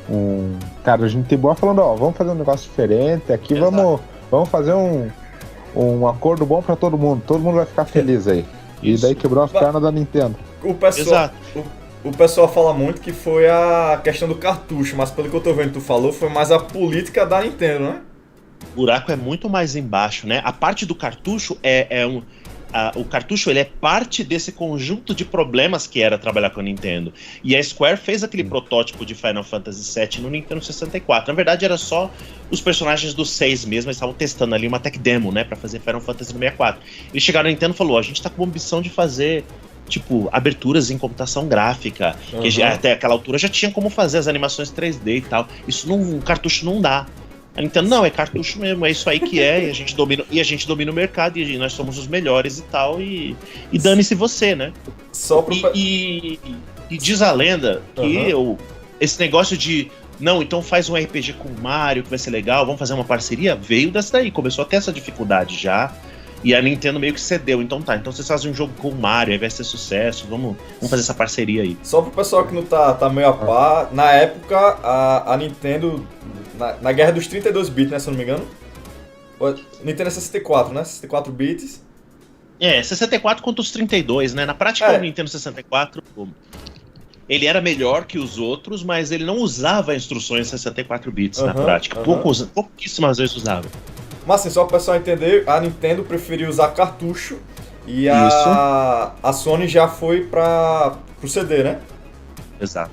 um cara de gente boa, falando, vamos fazer um negócio diferente aqui, vamos fazer um acordo bom pra todo mundo vai ficar feliz aí. E daí quebrou as pernas da Nintendo. O pessoal fala muito que foi a questão do cartucho, mas pelo que eu tô vendo tu falou, foi mais a política da Nintendo, né? O buraco é muito mais embaixo, né? A parte do cartucho o cartucho ele é parte desse conjunto de problemas que era trabalhar com a Nintendo. E a Square fez aquele protótipo de Final Fantasy VII no Nintendo 64. Na verdade era só os personagens do 6 mesmo, eles estavam testando ali uma tech demo, né, pra fazer Final Fantasy no 64. Eles chegaram na Nintendo e falou, a gente tá com uma ambição de fazer tipo aberturas em computação gráfica, que até aquela altura já tinha como fazer as animações 3D e tal. Isso o cartucho não dá. A Nintendo, não, é cartucho mesmo, é isso aí que é, e a gente domina o mercado, e nós somos os melhores e tal, e dane-se você, né? E diz a lenda que esse negócio de, não, então faz um RPG com o Mario, que vai ser legal, vamos fazer uma parceria, veio dessa daí, começou a ter essa dificuldade já, e a Nintendo meio que cedeu, então vocês fazem um jogo com o Mario, aí vai ser sucesso, vamos fazer essa parceria aí. Só pro pessoal que não tá meio a par, na época, a Nintendo... Na guerra dos 32 bits, né, se eu não me engano. Nintendo é 64, né? 64 bits. 64 contra os 32, né? Na prática, o Nintendo 64 ele era melhor que os outros, mas ele não usava instruções 64 bits na prática. Pouquíssimas vezes usava. Mas assim, só para o pessoal entender, a Nintendo preferiu usar cartucho e a Sony já foi para o CD, né? Exato.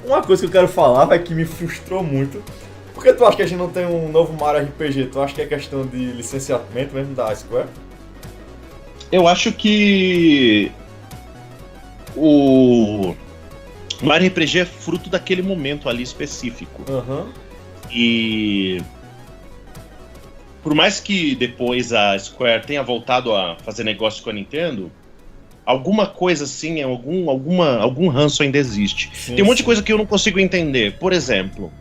Uma coisa que eu quero falar, que me frustrou muito. Por que tu acha que a gente não tem um novo Mario RPG? Tu acha que é questão de licenciamento mesmo da Square? Eu acho que o Mario RPG é fruto daquele momento ali específico. E por mais que depois a Square tenha voltado a fazer negócio com a Nintendo, alguma coisa assim, algum ranço ainda existe. Tem um monte de coisa que eu não consigo entender. Por exemplo,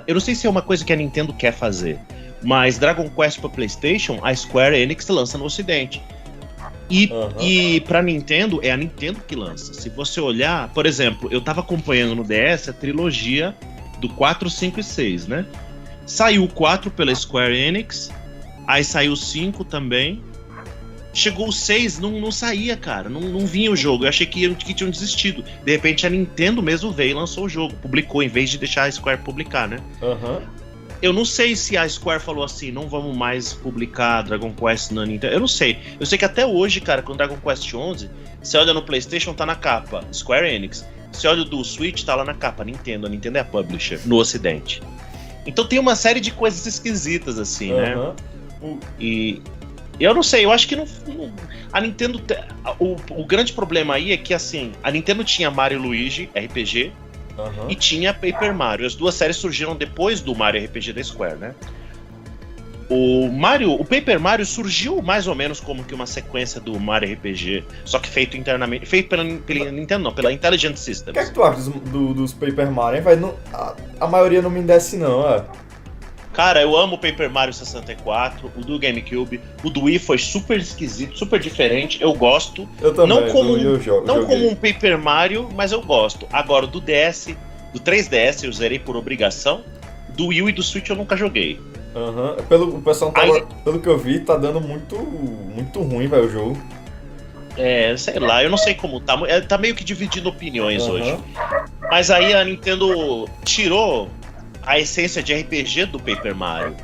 eu não sei se é uma coisa que a Nintendo quer fazer, mas Dragon Quest para PlayStation, a Square Enix lança no Ocidente. E pra Nintendo, é a Nintendo que lança. Se você olhar, por exemplo, eu tava acompanhando no DS a trilogia do 4, 5 e 6, né? Saiu o 4 pela Square Enix, aí saiu o 5 também. Chegou o 6, não saía, cara. Não vinha o jogo. Eu achei que tinham desistido. De repente a Nintendo mesmo veio e lançou o jogo. Publicou, em vez de deixar a Square publicar, né? Eu não sei se a Square falou assim, não vamos mais publicar Dragon Quest na Nintendo. Eu não sei. Eu sei que até hoje, cara, com Dragon Quest 11, você olha no PlayStation, tá na capa Square Enix. Você olha do Switch, tá lá na capa Nintendo. A Nintendo é a publisher, no Ocidente. Então tem uma série de coisas esquisitas, assim, né? E eu não sei, eu acho que a Nintendo... O grande problema aí é que, assim, a Nintendo tinha Mario e Luigi, RPG, e tinha Paper Mario. As duas séries surgiram depois do Mario RPG da Square, né? O Paper Mario surgiu mais ou menos como que uma sequência do Mario RPG, só que feito internamente, feito pela Nintendo, não, pela Intelligent Systems. O que é que tu acha dos Paper Mario, hein? A maioria não me desce não, Cara, eu amo o Paper Mario 64, o do GameCube, o do Wii foi super esquisito, super diferente, eu gosto. Eu também, não como um Paper Mario, mas eu gosto. Agora, do DS, do 3DS eu zerei por obrigação, do Wii U e do Switch eu nunca joguei. O pessoal pelo que eu vi, tá dando muito ruim, velho, o jogo. Sei lá, eu não sei como tá. Tá meio que dividindo opiniões hoje. Mas aí a Nintendo tirou a essência de RPG do Paper Mario.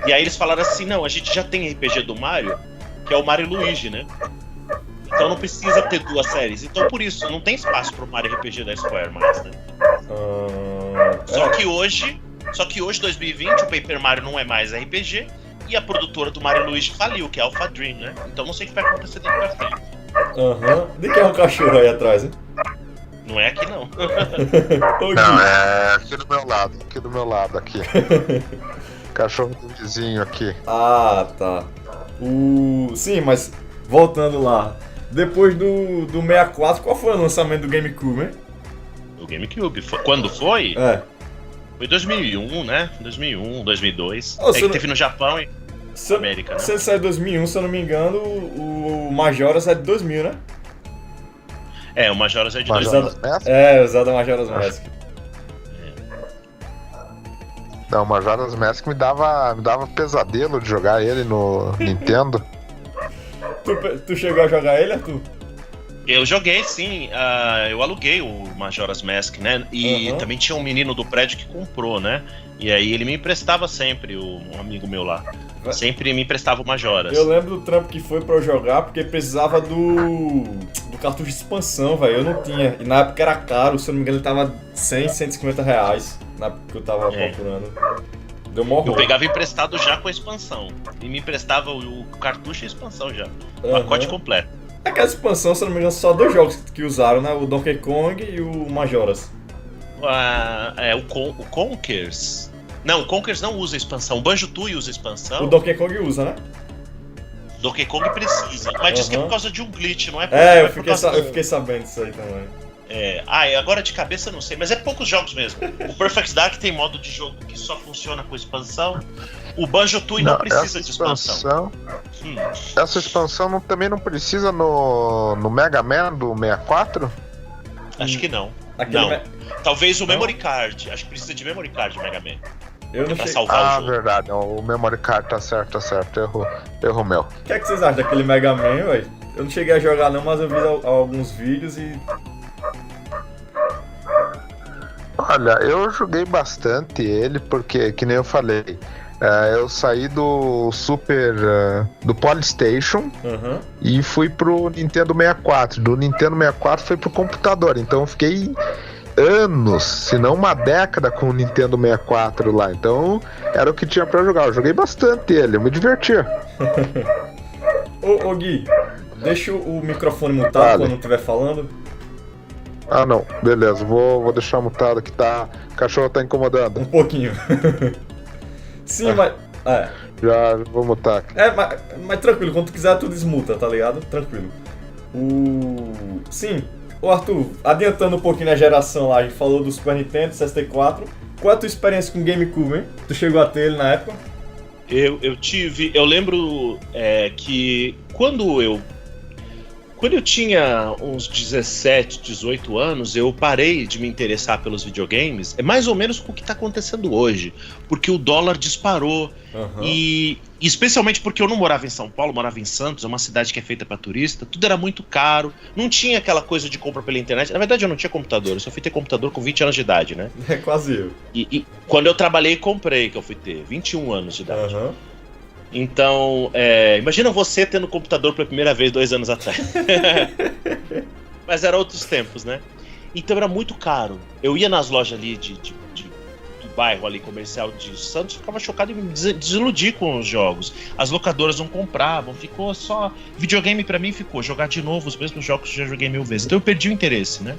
E aí eles falaram assim, não, a gente já tem RPG do Mario, que é o Mario e Luigi, né? Então não precisa ter duas séries. Então por isso, não tem espaço pro Mario RPG da Square mais, né? Só que hoje, 2020, o Paper Mario não é mais RPG e a produtora do Mario e Luigi faliu, que é a Alpha Dream, né? Então não sei o que vai acontecer daqui pra frente. De que é um cachorro aí atrás, hein? Não é aqui, não. Não, é aqui do meu lado, aqui. Cachorro do vizinho aqui. Ah, tá. Sim, mas voltando lá. Depois do 64, qual foi o lançamento do GameCube, hein? O GameCube. Quando foi? Foi 2001, né? 2001, 2002. Que teve no Japão e na América, né? Se ele saiu em 2001, se eu não me engano, o Majora's é de 2000, né? O Majora's é de 2000. O Zelda Majora's Mask. Não, o Majora's Mask me dava pesadelo de jogar ele no Nintendo. Tu chegou a jogar ele, Arthur? Eu joguei, sim. Eu aluguei o Majora's Mask, né? E também tinha um menino do prédio que comprou, né? E aí ele me emprestava sempre, um amigo meu lá. Sempre me emprestava o Majora's. Eu lembro do trampo que foi pra eu jogar, porque precisava do cartucho de expansão, velho. Eu não tinha. E na época era caro, se eu não me engano ele tava 100, 150 reais. Na época que eu tava procurando. Deu mó ruim. Eu pegava emprestado já com a expansão. E me emprestava o cartucho e a expansão já. O pacote completo. Aquela expansão, se eu não me engano, só 2 jogos que usaram, né? O Donkey Kong e o Majora's. O Conkers. Não, o Conkers não usa expansão. O Banjo-Tooie usa expansão. O Donkey Kong usa, né? Donkey Kong precisa. Mas diz que é por causa de um glitch, não é? Eu fiquei sabendo disso aí também. Agora de cabeça eu não sei, mas é poucos jogos mesmo. O Perfect Dark tem modo de jogo que só funciona com expansão. O Banjo-Tooie não precisa de expansão. Essa expansão também não precisa no Mega Man do 64? Acho que não. Talvez o Memory Card. Acho que precisa de Memory Card o Mega Man. Pra salvar o jogo. Verdade. O Memory Card tá certo. Erro meu. O que é que vocês acham daquele Mega Man, velho? Eu não cheguei a jogar não, mas eu vi alguns vídeos e... Olha, eu joguei bastante ele porque, que nem eu falei, eu saí do do Polystation e fui pro Nintendo 64. Do Nintendo 64 foi pro computador, então eu fiquei anos, se não uma década com o Nintendo 64 lá. Então era o que tinha pra jogar. Eu joguei bastante ele, eu me divertia. Ô Gui, deixa o microfone mutado quando estiver falando. Ah não, beleza, vou deixar mutado que o cachorro tá incomodando. Um pouquinho. Sim, mas... Já vou mutar aqui. Mas tranquilo, quando tu quiser tu desmuta, tá ligado? Tranquilo. Sim, ô Arthur, adiantando um pouquinho na geração lá, a gente falou do Super Nintendo, 64. Qual é a tua experiência com o GameCube, hein? Tu chegou a ter ele na época? Eu lembro que quando eu tinha uns 17, 18 anos, eu parei de me interessar pelos videogames. É mais ou menos com o que está acontecendo hoje. Porque o dólar disparou. E especialmente porque eu não morava em São Paulo, morava em Santos, é uma cidade que é feita para turista. Tudo era muito caro. Não tinha aquela coisa de compra pela internet. Na verdade, eu não tinha computador. Eu só fui ter computador com 20 anos de idade, né? É quase eu. E quando eu trabalhei, comprei, que eu fui ter 21 anos de idade. Então, imagina você tendo computador pela primeira vez 2 anos atrás. Mas eram outros tempos, né? Então era muito caro. Eu ia nas lojas ali do bairro ali comercial de Santos, ficava chocado e me desiludir com os jogos. As locadoras não compravam, ficou só... Videogame pra mim ficou jogar de novo os mesmos jogos que eu já joguei 1000 vezes. Então eu perdi o interesse, né?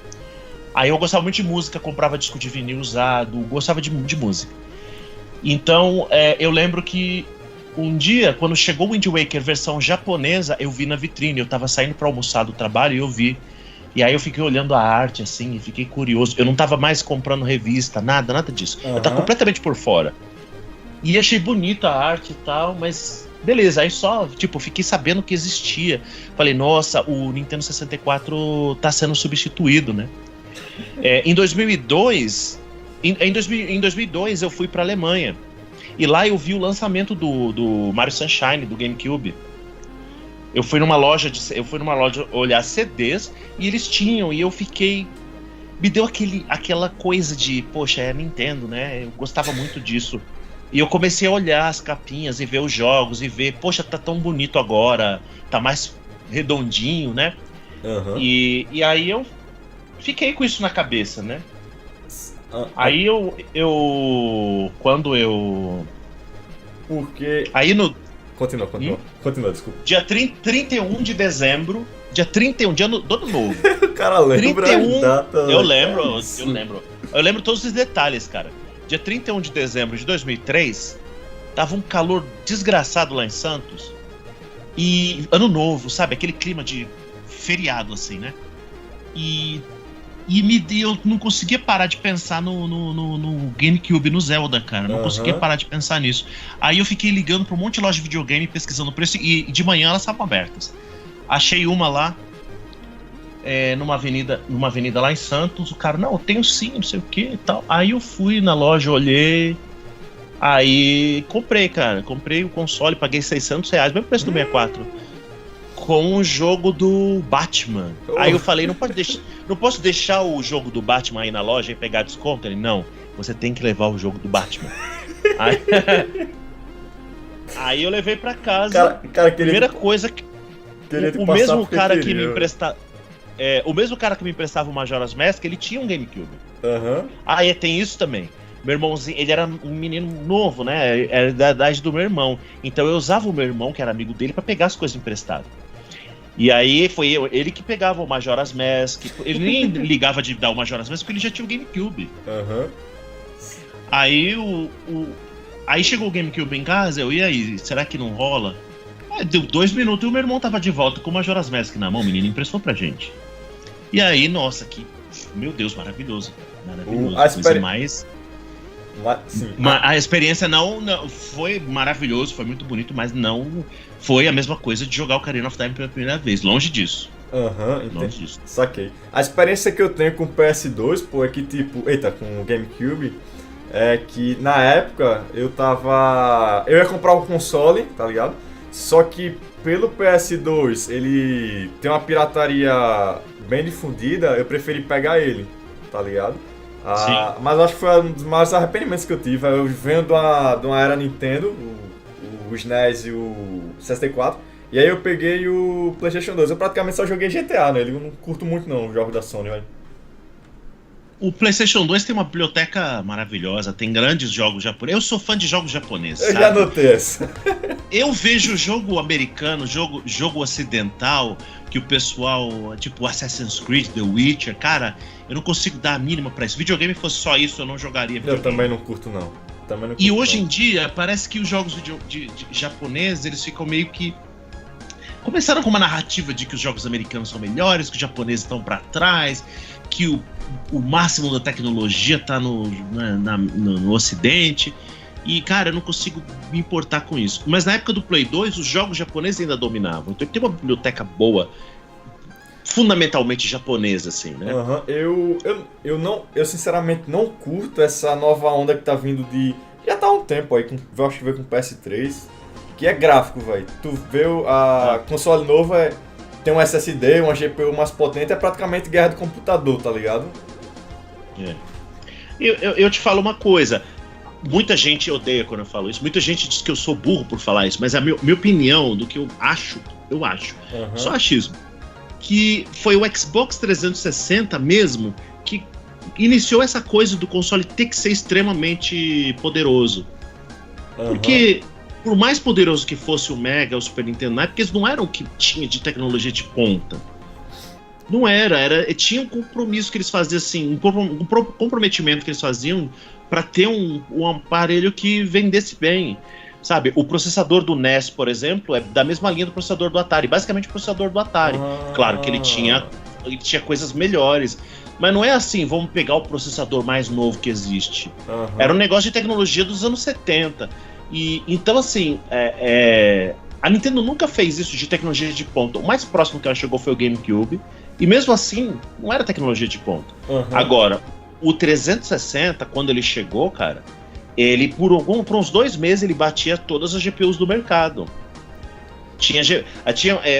Aí eu gostava muito de música, comprava disco de vinil usado, gostava de música. Então eu lembro que um dia, quando chegou o Wind Waker versão japonesa, eu vi na vitrine. Eu tava saindo pra almoçar do trabalho e eu vi. E aí eu fiquei olhando a arte, assim, e fiquei curioso. Eu não tava mais comprando revista, nada disso. Eu tava completamente por fora. E achei bonita a arte e tal, mas... Beleza, aí só, fiquei sabendo que existia. Falei, nossa, o Nintendo 64 tá sendo substituído, né? Em 2002... Em 2002 eu fui pra Alemanha. E lá eu vi o lançamento do Mario Sunshine, do GameCube. Eu fui numa loja olhar CDs e eles tinham, e eu fiquei... Me deu aquela coisa de, poxa, é Nintendo, né? Eu gostava muito disso. E eu comecei a olhar as capinhas e ver os jogos e ver, poxa, tá tão bonito agora, tá mais redondinho, né? E aí eu fiquei com isso na cabeça, né? Aí Porque... Aí no... Continua, desculpa. Dia 31 de dezembro, dia do ano novo. O cara lembra 31, data. Eu lembro. Eu lembro todos os detalhes, cara. Dia 31 de dezembro de 2003, tava um calor desgraçado lá em Santos. E ano novo, sabe? Aquele clima de feriado, assim, né? E eu não conseguia parar de pensar no GameCube, no Zelda, cara. Não conseguia parar de pensar nisso. Aí eu fiquei ligando pra um monte de loja de videogame, pesquisando o preço, e de manhã elas estavam abertas. Achei uma lá, numa avenida lá em Santos. O cara, não, eu tenho sim, não sei o que e tal. Aí eu fui na loja, olhei. Aí comprei, cara. Comprei o console, paguei R$600, mesmo preço do 64. Com o jogo do Batman. Aí eu falei, não posso deixar o jogo do Batman aí na loja e pegar desconto? Ele, não, você tem que levar o jogo do Batman. Aí eu levei pra casa. Cara, primeira coisa que o mesmo cara que me emprestava. O mesmo cara que me emprestava o Majora's Mask, ele tinha um GameCube. Aí tem isso também. Meu irmãozinho, ele era um menino novo, né? Era da idade do meu irmão. Então eu usava o meu irmão, que era amigo dele, pra pegar as coisas emprestadas. E aí foi ele que pegava o Majora's Mask. Ele nem ligava de dar o Majora's Mask porque ele já tinha o GameCube. Aí aí chegou o GameCube em casa, e aí, será que não rola? Deu 2 minutos e o meu irmão tava de volta com o Majora's Mask na mão, o menino emprestou pra gente. E aí, nossa, meu Deus, maravilhoso. A experiência não foi maravilhoso, foi muito bonito, mas não foi a mesma coisa de jogar o Ocarina of Time pela primeira vez, longe disso. Entendi. Saquei. A experiência que eu tenho com o PS2, pô, é que com o GameCube, é que na época eu ia comprar um console, tá ligado? Só que pelo PS2 ele tem uma pirataria bem difundida, eu preferi pegar ele, tá ligado? Mas eu acho que foi um dos maiores arrependimentos que eu tive. Eu venho de uma era Nintendo, o SNES e o 64, e aí eu peguei o PlayStation 2. Eu praticamente só joguei GTA nele, eu não curto muito não os jogos da Sony, velho. O PlayStation 2 tem uma biblioteca maravilhosa, tem grandes jogos japoneses. Eu sou fã de jogos japoneses, sabe? Já notei essa. Eu vejo jogo americano, jogo ocidental, que o pessoal, tipo Assassin's Creed, The Witcher, cara, eu não consigo dar a mínima pra isso. Se videogame fosse só isso, eu não jogaria videogame. Eu também não curto, não. E hoje em dia, parece que os jogos de japoneses, eles ficam meio que... Começaram com uma narrativa de que os jogos americanos são melhores, que os japoneses estão pra trás, que o máximo da tecnologia tá no ocidente. E, cara, eu não consigo me importar com isso. Mas na época do Play 2, os jogos japoneses ainda dominavam. Então tem uma biblioteca boa, fundamentalmente japonesa, assim, né? Eu sinceramente não curto essa nova onda que tá vindo de... Já tá há um tempo aí, eu acho que veio com o PS3, que é gráfico, velho. Tu vê console novo, tem um SSD, uma GPU mais potente, é praticamente guerra de computador, tá ligado? Eu te falo uma coisa. Muita gente odeia quando eu falo isso. Muita gente diz que eu sou burro por falar isso. Mas a minha opinião do que eu acho. Só achismo. Que foi o Xbox 360 mesmo que iniciou essa coisa do console ter que ser extremamente poderoso. Porque, por mais poderoso que fosse o Mega ou o Super Nintendo na época, eles não eram o que tinha de tecnologia de ponta. Não tinha um compromisso que eles faziam, assim, um comprometimento que eles faziam para ter um aparelho que vendesse bem, sabe? O processador do NES, por exemplo, é da mesma linha do processador do Atari, basicamente o processador do Atari. Claro que ele tinha coisas melhores, mas não é assim, vamos pegar o processador mais novo que existe. Era um negócio de tecnologia dos anos 70. E então, assim, a Nintendo nunca fez isso de tecnologia de ponta. O mais próximo que ela chegou foi o GameCube, e mesmo assim, não era tecnologia de ponta. Agora, o 360, quando ele chegou, cara, ele por uns 2 meses ele batia todas as GPUs do mercado.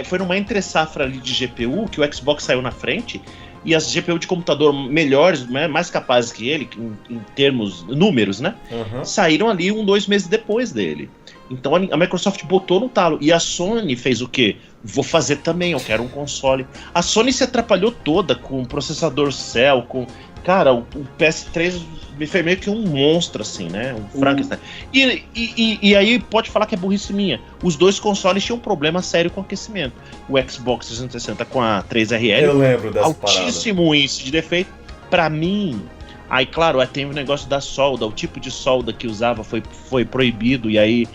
Foi numa entre-safra ali de GPU que o Xbox saiu na frente, e as GPU de computador melhores, né, mais capazes que ele, em termos números, né, saíram ali 2 meses depois dele. Então a Microsoft botou no talo. E a Sony fez o quê? Vou fazer também, eu quero um console. A Sony se atrapalhou toda com o processador Cell, com... Cara, o PS3 foi meio que um monstro, assim, né? Um Frankenstein. E aí pode falar que é burrice minha. Os dois consoles tinham um problema sério com aquecimento. O Xbox 360 com a 3RL. Eu lembro dessa altíssimo índice de defeito. Pra mim... Aí, claro, tem o negócio da solda. O tipo de solda que usava foi proibido. E aí...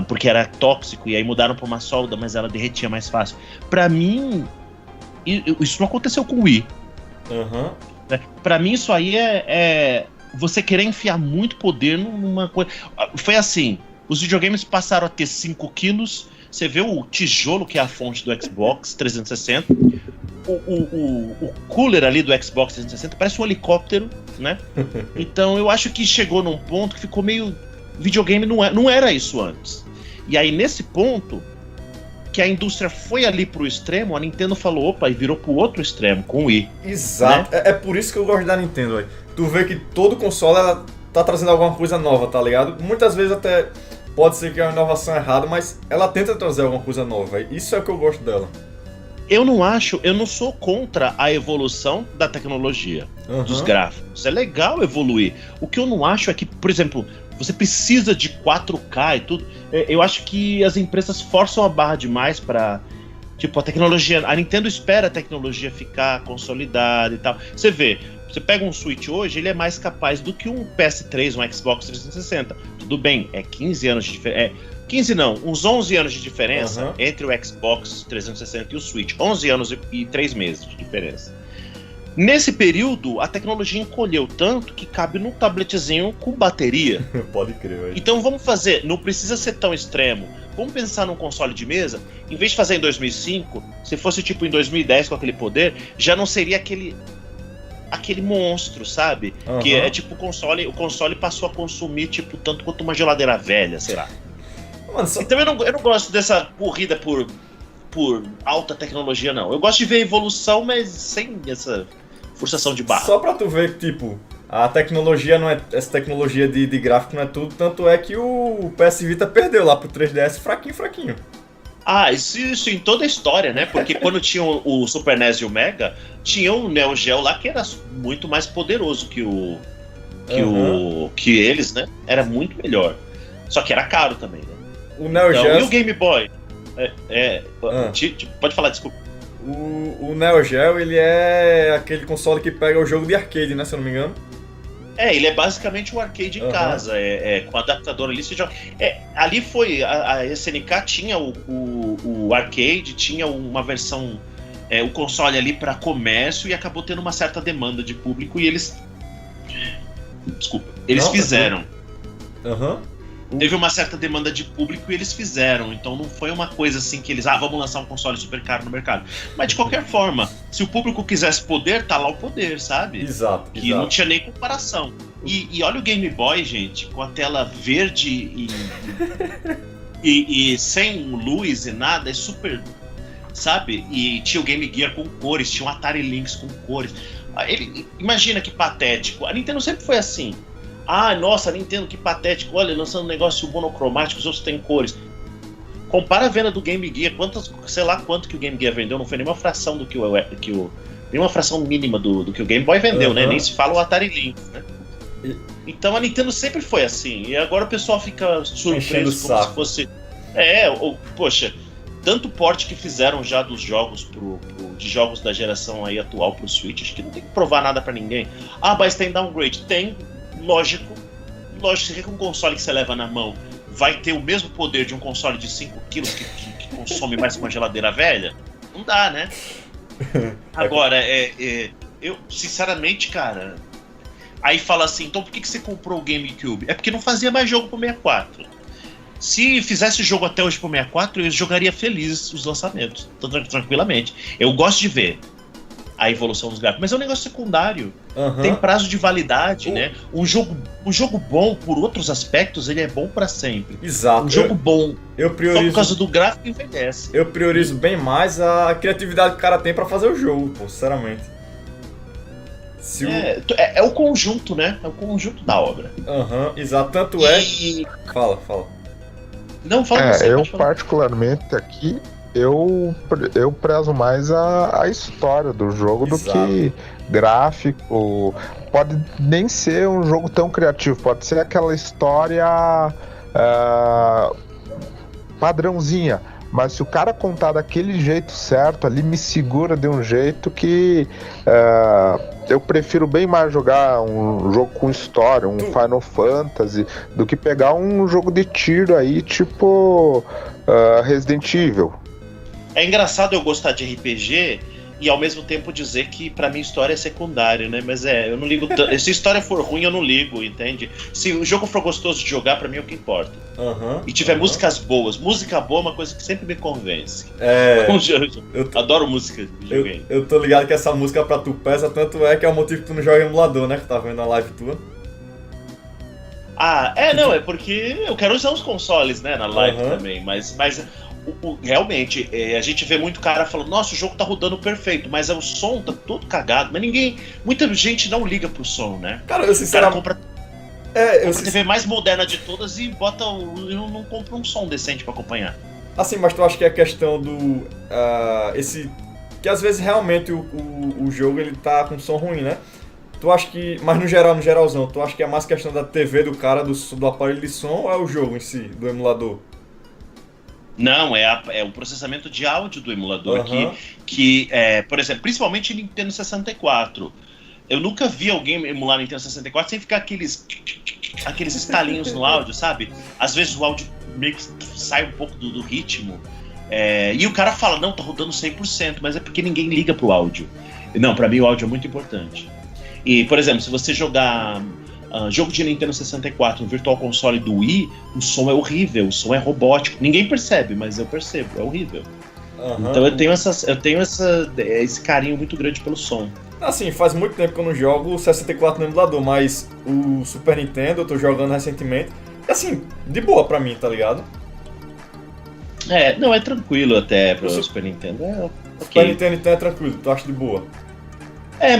porque era tóxico, e aí mudaram pra uma solda, mas ela derretia mais fácil. Pra mim, isso não aconteceu com o Wii. Pra mim, isso aí é você querer enfiar muito poder numa coisa. Foi assim: os videogames passaram a ter 5 quilos. Você vê o tijolo que é a fonte do Xbox 360. O cooler ali do Xbox 360 parece um helicóptero, né? Então eu acho que chegou num ponto que ficou meio. Videogame não era isso antes. E aí, nesse ponto, que a indústria foi ali pro extremo, a Nintendo falou, opa, e virou pro outro extremo, com o Wii. Exato. Né? É por isso que eu gosto da Nintendo, véio. Tu vê que todo console, ela tá trazendo alguma coisa nova, tá ligado? Muitas vezes até pode ser que é uma inovação errada, mas ela tenta trazer alguma coisa nova, véio. Isso é o que eu gosto dela. Eu não sou contra a evolução da tecnologia, dos gráficos. É legal evoluir. O que eu não acho é que, por exemplo, você precisa de 4K e tudo. Eu acho que as empresas forçam a barra demais pra... Tipo, a tecnologia... A Nintendo espera a tecnologia ficar consolidada e tal. Você vê, você pega um Switch hoje, ele é mais capaz do que um PS3, um Xbox 360. Tudo bem, é 15 anos de diferença... 15 não, uns 11 anos de diferença entre o Xbox 360 e o Switch. 11 anos e 3 meses de diferença. Nesse período, a tecnologia encolheu tanto que cabe num tabletzinho com bateria. Pode crer, velho. Então vamos fazer, não precisa ser tão extremo. Vamos pensar num console de mesa, em vez de fazer em 2005, se fosse tipo em 2010 com aquele poder, já não seria aquele monstro, sabe? Que é tipo o console passou a consumir tipo tanto quanto uma geladeira velha, sei lá. Mano, Então eu não gosto dessa corrida por alta tecnologia, não. Eu gosto de ver a evolução, mas sem essa forçação de barra. Só pra tu ver que, tipo, a tecnologia não é. Essa tecnologia de gráfico não é tudo, tanto é que o PS Vita perdeu lá pro 3DS fraquinho. Ah, isso em toda a história, né? Porque quando tinha o Super NES e o Mega, tinha um Neo Geo lá que era muito mais poderoso que eles, né? Era muito melhor. Só que era caro também, né? O Neo Então, Geo. e o Game Boy? Pode falar, desculpa. O Neo Geo, ele é aquele console que pega o jogo de arcade, né? Se eu não me engano. Ele é basicamente um arcade em casa, com adaptador ali. Você joga. Ali foi. A SNK tinha o arcade, tinha uma versão. O console ali para comércio e acabou tendo uma certa demanda de público e eles. Desculpa. Eles fizeram. Teve uma certa demanda de público e eles fizeram. Então não foi uma coisa assim que eles. Vamos lançar um console super caro no mercado. Mas de qualquer forma, se o público quisesse poder, tá lá o poder, sabe? Exato. Que não tinha nem comparação. E olha o Game Boy, gente, com a tela verde e sem luz e nada, é super. Sabe? E tinha o Game Gear com cores, tinha o Atari Lynx com cores. Imagina que patético. A Nintendo sempre foi assim. Nossa, Nintendo, que patético. Olha, lançando um negócio monocromático, os outros têm cores. Compara a venda do Game Gear, sei lá quanto que o Game Gear vendeu, não foi nenhuma fração do que nenhuma fração mínima do que o Game Boy vendeu, né? Nem se fala o Atari Lynx, né? Então a Nintendo sempre foi assim, e agora o pessoal fica surpreso como se fosse. Poxa, tanto porte que fizeram já dos jogos de jogos da geração aí atual pro Switch, acho que não tem que provar nada pra ninguém. Mas tem downgrade? Tem. Lógico, você quer que um console que você leva na mão vai ter o mesmo poder de um console de 5 quilos que consome mais que uma geladeira velha? Não dá, né? Agora, eu, sinceramente, cara, aí fala assim, então por que você comprou o GameCube? É porque não fazia mais jogo pro 64. Se fizesse jogo até hoje pro 64, eu jogaria feliz os lançamentos, tranquilamente. Eu gosto de ver a evolução dos gráficos, mas é um negócio secundário. Tem prazo de validade, né? Um jogo bom, por outros aspectos, ele é bom pra sempre. Exato. Um jogo bom, só por causa do gráfico, envelhece. Eu priorizo bem mais a criatividade que o cara tem pra fazer o jogo, pô, sinceramente. É o conjunto, né? É o conjunto da obra. Exato. Tanto é. Fala. Não, fala você. Eu particularmente aqui, eu prezo mais a história do jogo. Exato. Do que gráfico. Pode nem ser um jogo tão criativo, pode ser aquela história padrãozinha. Mas se o cara contar daquele jeito certo, ali me segura de um jeito que eu prefiro bem mais jogar um jogo com história, um Final Fantasy, do que pegar um jogo de tiro aí, tipo Resident Evil. É engraçado eu gostar de RPG e ao mesmo tempo dizer que pra mim história é secundária, né? Mas eu não ligo tanto. Se a história for ruim, eu não ligo, entende? Se o jogo for gostoso de jogar, pra mim é o que importa. E tiver músicas boas. Música boa é uma coisa que sempre me convence. Eu adoro música de videogame. Eu tô ligado que essa música pra tu pesa, tanto é que é o motivo que tu não joga emulador, né? Que tá vendo a live tua. Não, é porque eu quero usar os consoles, né? Na live também, mas realmente, a gente vê muito cara falando, nossa, o jogo tá rodando perfeito, mas o som tá todo cagado, mas muita gente não liga pro som, né? Cara, eu sinceramente... compra a TV mais moderna de todas e não compra um som decente pra acompanhar. Assim, mas tu acha que é a questão do... que às vezes realmente o jogo ele tá com som ruim, né? Tu acha que... Mas no geralzão, tu acha que é mais questão da TV do cara, do aparelho de som, ou é o jogo em si, do emulador? Não, é o processamento de áudio do emulador que por exemplo, principalmente Nintendo 64. Eu nunca vi alguém emular Nintendo 64 sem ficar aqueles estalinhos no áudio, sabe? Às vezes o áudio meio que sai um pouco do ritmo. E o cara fala, não, tá rodando 100%, mas é porque ninguém liga pro áudio. Não, pra mim o áudio é muito importante. E, por exemplo, se você jogar jogo de Nintendo 64 no Virtual Console do Wii, o som é horrível, o som é robótico. Ninguém percebe, mas eu percebo, é horrível. Então eu tenho esse carinho muito grande pelo som. Assim, faz muito tempo que eu não jogo o 64 no emulador, mas o Super Nintendo eu tô jogando recentemente. Assim, de boa pra mim, tá ligado? Não, é tranquilo até pro Super Nintendo. Super Nintendo então é tranquilo, tu acha de boa?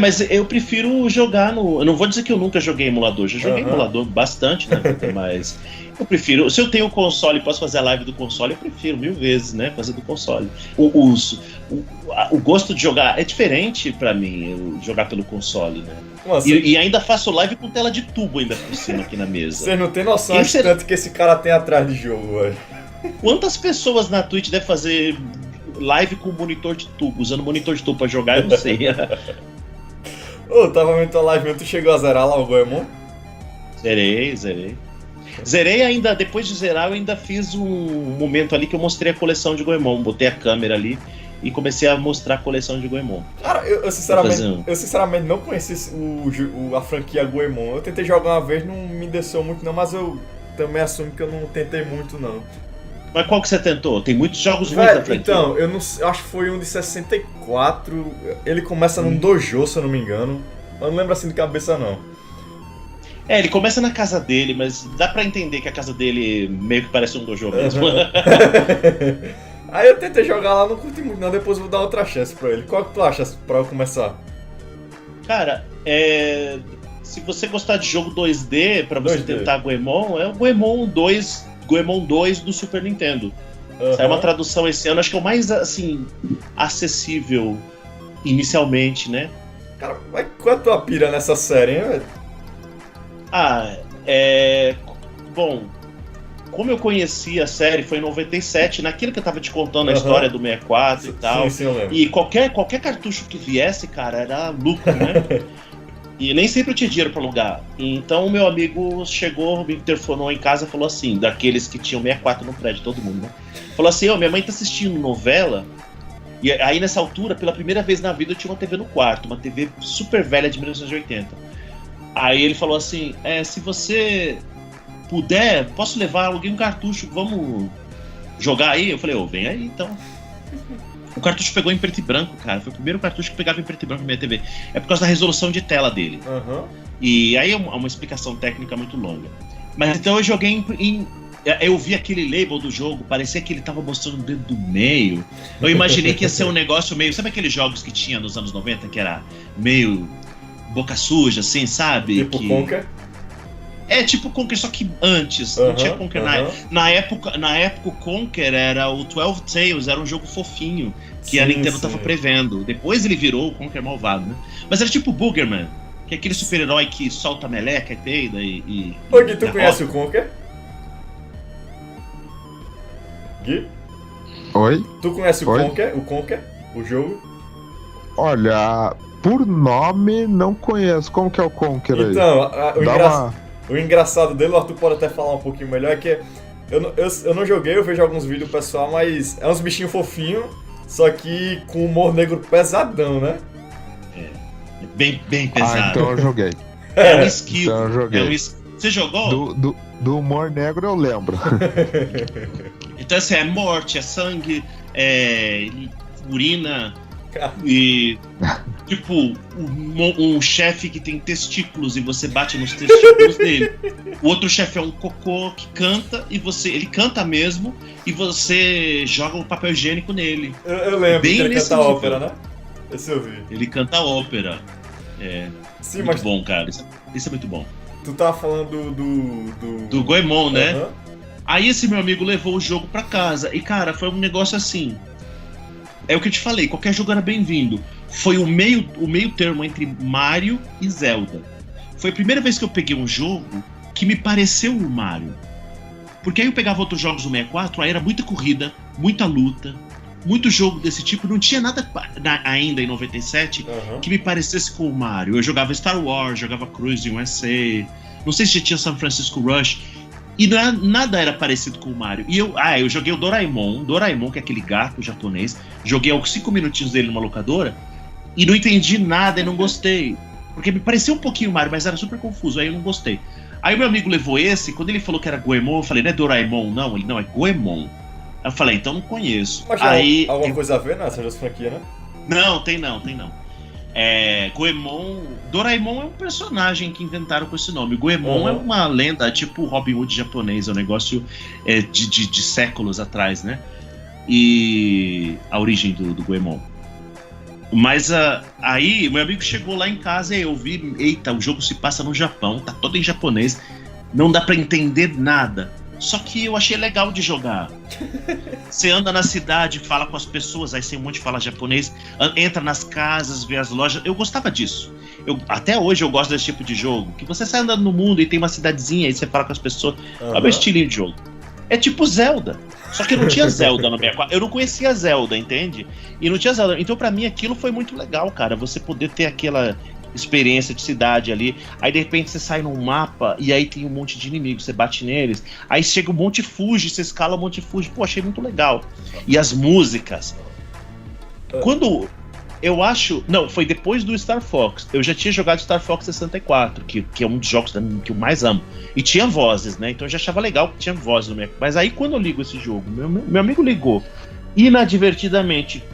Mas eu prefiro jogar no... Eu não vou dizer que eu nunca joguei emulador, já joguei emulador bastante, né? Mas eu prefiro... Se eu tenho o console e posso fazer a live do console, eu prefiro 1000 vezes, né? Fazer do console. O gosto de jogar é diferente pra mim, jogar pelo console, né? Nossa, e ainda faço live com tela de tubo ainda por cima aqui na mesa. Você não tem noção de tanto que esse cara tem atrás de jogo, velho. Quantas pessoas na Twitch devem fazer live com monitor de tubo, usando monitor de tubo pra jogar, eu não sei. Tava vendo tua live, tu chegou a zerar lá o Goemon? Zerei. Zerei ainda, depois de zerar, eu ainda fiz um momento ali que eu mostrei a coleção de Goemon. Botei a câmera ali e comecei a mostrar a coleção de Goemon. Cara, eu sinceramente não conheci a franquia Goemon. Eu tentei jogar uma vez, não me desceu muito não, mas eu também assumo que eu não tentei muito não. Mas qual que você tentou? Tem muitos jogos ruins da franquia. Então, eu acho que foi um de 64. Ele começa num dojo, se eu não me engano. Eu não lembro assim de cabeça, não. Ele começa na casa dele, mas dá pra entender que a casa dele meio que parece um dojo mesmo. Aí eu tentei jogar lá, não curti muito não. Depois eu vou dar outra chance pra ele. Qual que tu acha pra eu começar? Cara, se você gostar de jogo 2D, pra você tentar Goemon, é o Goemon 2 do Super Nintendo. Saiu uma tradução esse ano, acho que é o mais, assim, acessível inicialmente, né? Cara, mas qual é a tua pira nessa série, hein, velho? Bom, como eu conheci a série foi em 97, naquilo que eu tava te contando a história do 64 e tal. Sim, eu lembro. E qualquer cartucho que viesse, cara, era lucro, né? E nem sempre eu tinha dinheiro pra alugar. Então o meu amigo chegou, me interfonou em casa e falou assim, daqueles que tinham 64 no prédio, todo mundo, né? Falou assim, minha mãe tá assistindo novela. E aí nessa altura, pela primeira vez na vida, eu tinha uma TV no quarto, uma TV super velha de 1980. Aí ele falou assim, se você puder, posso levar, aluguei um cartucho, vamos jogar aí? Eu falei, vem aí então. O cartucho pegou em preto e branco, cara. Foi o primeiro cartucho que pegava em preto e branco na minha TV. É por causa da resolução de tela dele. E aí é uma explicação técnica muito longa. Mas então eu joguei eu vi aquele label do jogo, parecia que ele tava mostrando o dedo do meio. Eu imaginei que ia ser um negócio meio... Sabe aqueles jogos que tinha nos anos 90, que era meio boca suja, assim, sabe? Tipo Conker? Tipo Conker, só que antes. Não tinha Conker na época. Na época o Conker era o 12 Tales, era um jogo fofinho que a Nintendo tava prevendo. Depois ele virou o Conker malvado, né? Mas era tipo Boogerman, que é aquele super-herói que solta a meleca e peida e Ô Gui, tu conhece o Conker? Gui? Oi? Tu conhece o Conker? O jogo? Olha, por nome não conheço. Como que é o Conker aí? Então, o engraçado dele, o Arthur pode até falar um pouquinho melhor, é que eu não joguei, eu vejo alguns vídeos pessoal, mas é uns bichinhos fofinhos, só que com humor negro pesadão, né? Bem pesado. Então eu joguei. É um skill. Então eu joguei. Você jogou? Do humor negro eu lembro. Então assim, é morte, é sangue, urina e tipo um chefe que tem testículos e você bate nos testículos dele. O outro chefe é um cocô que canta e ele canta mesmo e você joga um papel higiênico nele. Eu lembro que ele canta ópera, né? Esse eu vi. Ele canta ópera. Sim, muito bom, cara. Isso é muito bom. Tu tava falando do Goemon, né? Aí esse meu amigo levou o jogo pra casa. E, cara, foi um negócio assim. É o que eu te falei, qualquer jogo era bem-vindo. Foi o meio termo entre Mario e Zelda. Foi a primeira vez que eu peguei um jogo que me pareceu o Mario. Porque aí eu pegava outros jogos do 64, aí era muita corrida, muita luta, muito jogo desse tipo. Não tinha nada ainda em 97 que me parecesse com o Mario. Eu jogava Star Wars, jogava Cruise USA, não sei se já tinha San Francisco Rush. E nada era parecido com o Mario. E eu joguei o Doraemon, que é aquele gato japonês. Joguei aos 5 minutinhos dele numa locadora e não entendi nada e não gostei. Porque me pareceu um pouquinho Mario, mas era super confuso, aí eu não gostei. Aí o meu amigo levou esse, quando ele falou que era Goemon, eu falei, não é Doraemon, não? Ele, não, é Goemon. Aí eu falei, então não conheço. Mas aí, alguma coisa a ver nessas duas franquias, né? Não, tem não. Goemon... Doraemon é um personagem que inventaram com esse nome. Goemon é uma lenda, tipo Robin Hood japonês, é um negócio de séculos atrás, né? e a origem do Goemon. Mas aí, meu amigo chegou lá em casa e eu vi, eita, o jogo se passa no Japão, tá todo em japonês, não dá pra entender nada. Só que eu achei legal de jogar. Você anda na cidade, fala com as pessoas, aí tem um monte de fala japonês, entra nas casas, vê as lojas. Eu gostava disso. Até hoje eu gosto desse tipo de jogo, que você sai andando no mundo e tem uma cidadezinha e você fala com as pessoas. É o meu estilinho de jogo. É tipo Zelda. Só que eu não tinha Zelda no 64. Eu não conhecia Zelda, entende? E não tinha Zelda. Então pra mim aquilo foi muito legal, cara. Você poder ter aquela experiência de cidade ali. Aí de repente você sai num mapa e aí tem um monte de inimigos. Você bate neles. Aí chega um Monte Fuji, você escala o Monte Fuji. Pô, achei muito legal. E as músicas. Quando... Eu acho... Não, foi depois do Star Fox. Eu já tinha jogado Star Fox 64, que é um dos jogos que eu mais amo. E tinha vozes, né? Então eu já achava legal que tinha vozes no meu... Mas aí quando eu ligo esse jogo, meu amigo ligou, inadvertidamente,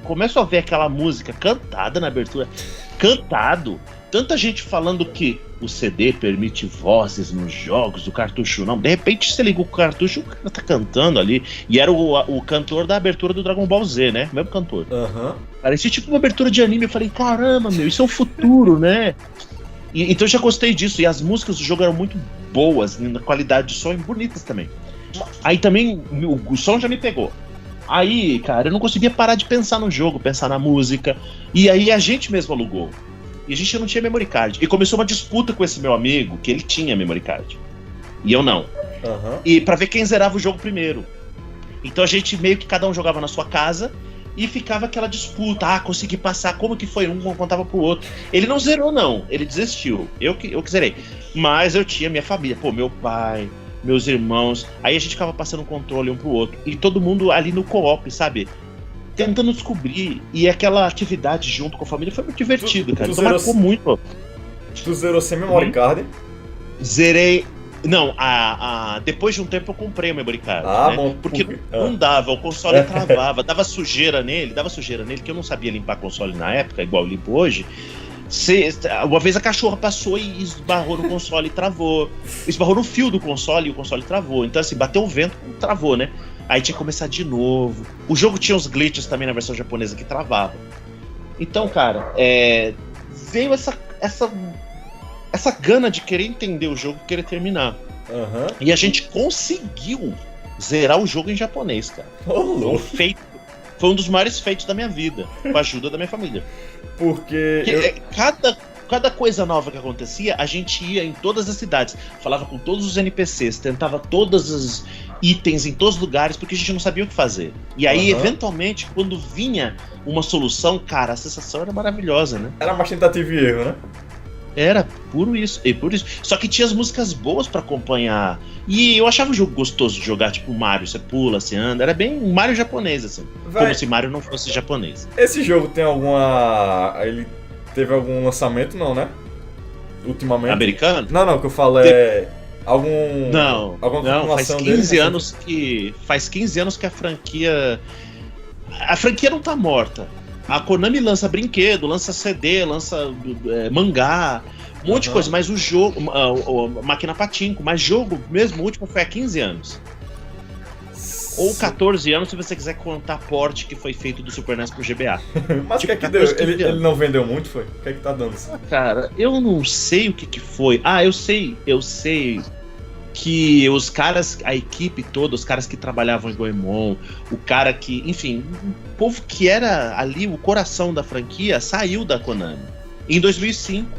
começo a ver aquela música cantada na abertura. Cantado. Tanta gente falando que o CD permite vozes nos jogos, o cartucho não. De repente você liga o cartucho, o cara tá cantando ali. E era o cantor da abertura do Dragon Ball Z, né? O mesmo cantor. Parecia tipo uma abertura de anime. Eu falei, caramba, meu, isso é o futuro, né? Então eu já gostei disso. E as músicas do jogo eram muito boas, na qualidade de som, e bonitas também. Aí também o som já me pegou. Aí, cara, eu não conseguia parar de pensar no jogo, pensar na música. E aí a gente mesmo alugou. E a gente não tinha memory card. E começou uma disputa com esse meu amigo, que ele tinha memory card. E eu não. E pra ver quem zerava o jogo primeiro. Então a gente meio que cada um jogava na sua casa e ficava aquela disputa. Ah, consegui passar. Como que foi? Um contava pro outro. Ele não zerou, não. Ele desistiu. Eu que zerei. Mas eu tinha minha família. Pô, meu pai, meus irmãos. Aí a gente ficava passando controle um pro outro. E todo mundo ali no co-op, sabe? Tentando descobrir, e aquela atividade junto com a família foi muito divertido, cara. Então marcou muito. Tu zerou sem memory card? Zerei. Não, depois de um tempo eu comprei o memory card. Né? Bom. Porque não dava, o console travava, dava sujeira nele, que eu não sabia limpar console na época, igual eu limpo hoje. Uma vez a cachorra passou e esbarrou no console e travou. Esbarrou no fio do console e o console travou. Então assim, bateu o vento e travou, né? Aí tinha que começar de novo. O jogo tinha uns glitches também na versão japonesa que travava. Então, cara, veio essa gana de querer entender o jogo e querer terminar. E a gente conseguiu zerar o jogo em japonês, cara. Foi um dos maiores feitos da minha vida, com a ajuda da minha família. Porque cada coisa nova que acontecia, a gente ia em todas as cidades, falava com todos os NPCs, tentava todos os itens em todos os lugares, porque a gente não sabia o que fazer. E aí, eventualmente, quando vinha uma solução, cara, a sensação era maravilhosa, né? Era mais tentativa e erro, né? Era puro isso. Só que tinha as músicas boas pra acompanhar. E eu achava o jogo gostoso de jogar, tipo Mario, você pula, você anda. Era bem um Mario japonês, assim. Como se Mario não fosse japonês. Esse jogo tem ele teve algum lançamento, não, né? Ultimamente. Americano? Não, o que eu falo algum... Não, faz 15 dele, anos que... Faz 15 anos que a franquia... A franquia não tá morta. A Konami lança brinquedo, lança CD, lança mangá, um monte de coisa. Mas o jogo... máquina patinco, mas jogo mesmo, o último foi há 15 anos. Ou 14 anos, se você quiser contar porte que foi feito do Super NES pro GBA. Mas o que é que deu? Ele não vendeu muito, foi? O que é que tá dando? Cara, eu não sei o que foi. Eu sei que os caras, a equipe toda, os caras que trabalhavam em Goemon, o cara que, enfim, o povo que era ali o coração da franquia saiu da Konami. Em 2005.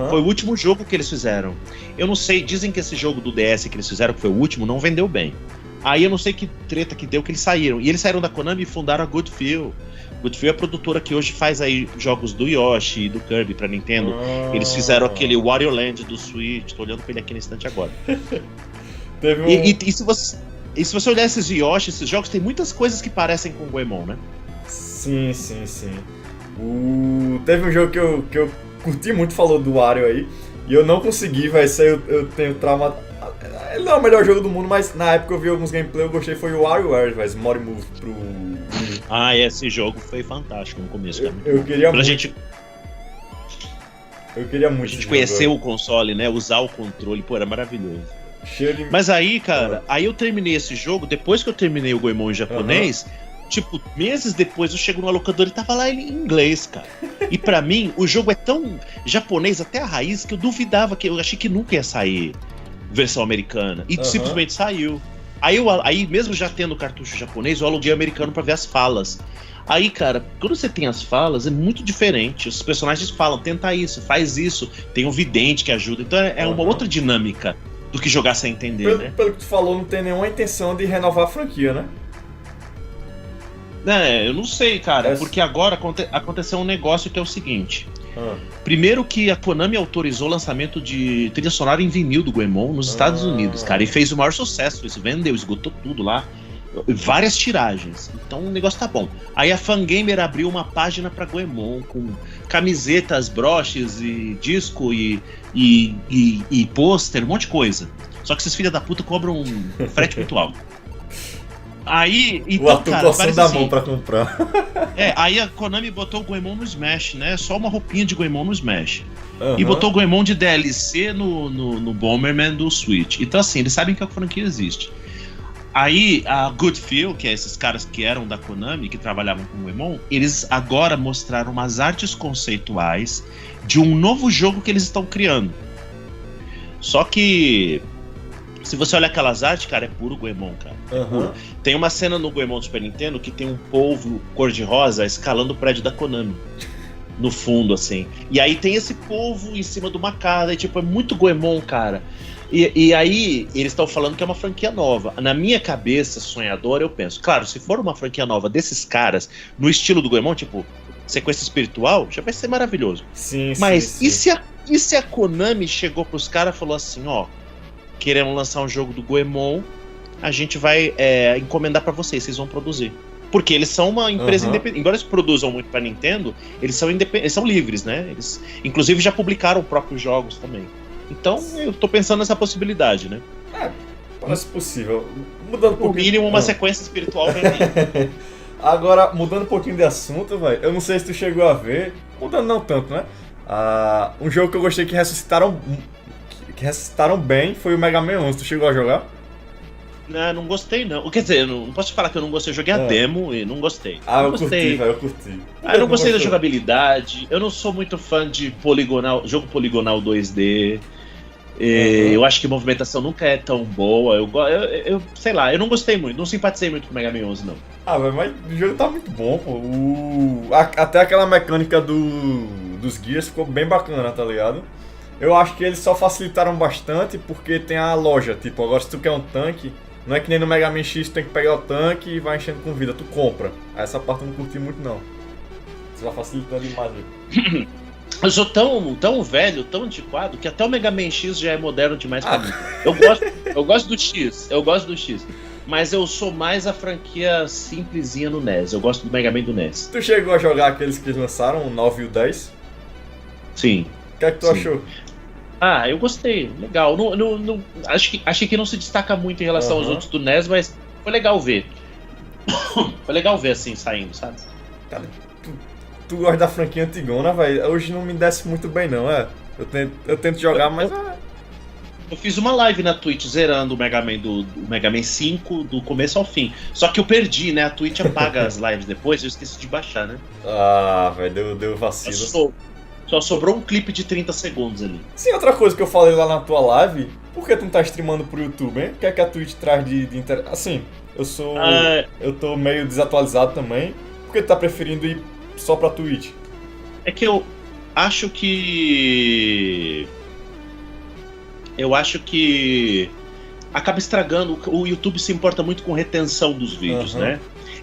Foi o último jogo que eles fizeram. Eu não sei, dizem que esse jogo do DS que eles fizeram, que foi o último, não vendeu bem. Aí eu não sei que treta que deu que eles saíram. E eles saíram da Konami e fundaram a Good Feel. Good Feel é a produtora que hoje faz aí jogos do Yoshi e do Kirby pra Nintendo. Eles fizeram aquele Wario Land do Switch. Tô olhando pra ele aqui no instante agora. E se você olhar esses Yoshi, esses jogos, tem muitas coisas que parecem com o Goemon, né? Sim. Teve um jogo que eu curti muito, falou do Wario aí. E eu não consegui, vai ser eu tenho trauma. Ele não é o melhor jogo do mundo, mas na época eu vi alguns gameplay, eu gostei, foi o WarioWare, mas Mori Move pro... esse jogo foi fantástico no começo, cara. Eu queria muito. A gente conhecer o console, né, usar o controle, pô, era maravilhoso. Mas aí, cara, aí eu terminei esse jogo, depois que eu terminei o Goemon em japonês, tipo, meses depois eu chego no locador e tava lá ele em inglês, cara. E pra mim, o jogo é tão japonês até a raiz que eu duvidava, que eu achei que nunca ia sair versão americana. E simplesmente saiu. Aí, mesmo já tendo cartucho japonês, eu aluguei americano pra ver as falas. Aí, cara, quando você tem as falas, é muito diferente. Os personagens falam, tenta isso, faz isso. Tem um vidente que ajuda. Então é uma outra dinâmica do que jogar sem entender, né? Pelo que tu falou, não tem nenhuma intenção de renovar a franquia, né? Eu não sei, cara, porque agora aconteceu um negócio que é o seguinte. Primeiro que a Konami autorizou o lançamento de trilha sonora em vinil do Goemon nos Estados Unidos, cara, e fez o maior sucesso. Isso vendeu, esgotou tudo lá. Várias tiragens. Então o negócio tá bom. Aí a Fangamer abriu uma página pra Goemon com camisetas, broches e disco e pôster, um monte de coisa. Só que esses filhos da puta cobram um frete muito alto. Aí, então, o Arthur coçando a mão pra comprar. Aí a Konami botou o Goemon no Smash, né? Só uma roupinha de Goemon no Smash. E botou o Goemon de DLC no Bomberman do Switch. Então assim, eles sabem que a franquia existe. Aí a Good Feel, que é esses caras que eram da Konami, que trabalhavam com o Goemon, eles agora mostraram umas artes conceituais de um novo jogo que eles estão criando. Só que se você olha aquelas artes, cara, é puro Goemon, cara. Tem uma cena no Goemon do Super Nintendo que tem um polvo cor-de-rosa escalando o prédio da Konami. No fundo, assim. E aí tem esse polvo em cima de uma casa, e tipo, é muito Goemon, cara. E aí, eles estão falando que é uma franquia nova. Na minha cabeça sonhadora, eu penso, claro, se for uma franquia nova desses caras, no estilo do Goemon, tipo, sequência espiritual, já vai ser maravilhoso. Sim, mas sim. E se a Konami chegou pros caras e falou assim, ó, queremos lançar um jogo do Goemon, a gente vai encomendar pra vocês vão produzir. Porque eles são uma empresa independente. Embora eles produzam muito pra Nintendo, eles são livres, né? Eles, inclusive, já publicaram próprios jogos também. Então, eu tô pensando nessa possibilidade, né? Parece possível. Mudando um pouquinho. No mínimo, uma sequência espiritual pra mim. Agora, mudando um pouquinho de assunto, velho. Eu não sei se tu chegou a ver. Mudando não tanto, né? Um jogo que eu gostei que ressuscitaram bem foi o Mega Man 11. Tu chegou a jogar? Não gostei, não. Quer dizer, eu não posso te falar que eu não gostei. Eu joguei a demo e não gostei. Eu curti, velho, eu curti. Eu não gostei da jogabilidade. Eu não sou muito fã de jogo poligonal 2D. Eu acho que a movimentação nunca é tão boa. Eu sei lá, eu não gostei muito. Não simpatizei muito com o Mega Man 11, não. Velho, mas o jogo tá muito bom, pô. Até aquela mecânica dos guias ficou bem bacana, tá ligado? Eu acho que eles só facilitaram bastante porque tem a loja. Tipo, agora se tu quer um tanque, não é que nem no Mega Man X, tu tem que pegar o tanque e vai enchendo com vida. Tu compra. Essa parte eu não curti muito, não. Isso vai facilitando demais. Eu sou tão velho, tão antiquado, que até o Mega Man X já é moderno demais pra mim. Eu gosto do X. Mas eu sou mais a franquia simplesinha no NES. Eu gosto do Mega Man do NES. Tu chegou a jogar aqueles que eles lançaram, o 9 e o 10? Sim. O que é que tu achou? Eu gostei, legal. Achei que não se destaca muito em relação aos outros do NES, mas foi legal ver. Foi legal ver assim, saindo, sabe? Cara, tu gosta da franquia antigona, velho? Hoje não me desce muito bem, não, Eu tento jogar, mas... Eu fiz uma live na Twitch zerando o Mega Man do Mega Man 5 do começo ao fim. Só que eu perdi, né? A Twitch apaga as lives depois, eu esqueci de baixar, né? Velho, deu vacilo. Só sobrou um clipe de 30 segundos ali. Sim, outra coisa que eu falei lá na tua live, por que tu não tá streamando pro YouTube, hein? O que é que a Twitch traz de Assim, eu tô meio desatualizado também. Por que tu tá preferindo ir só pra Twitch? É que eu acho que acaba estragando. O YouTube se importa muito com retenção dos vídeos, né?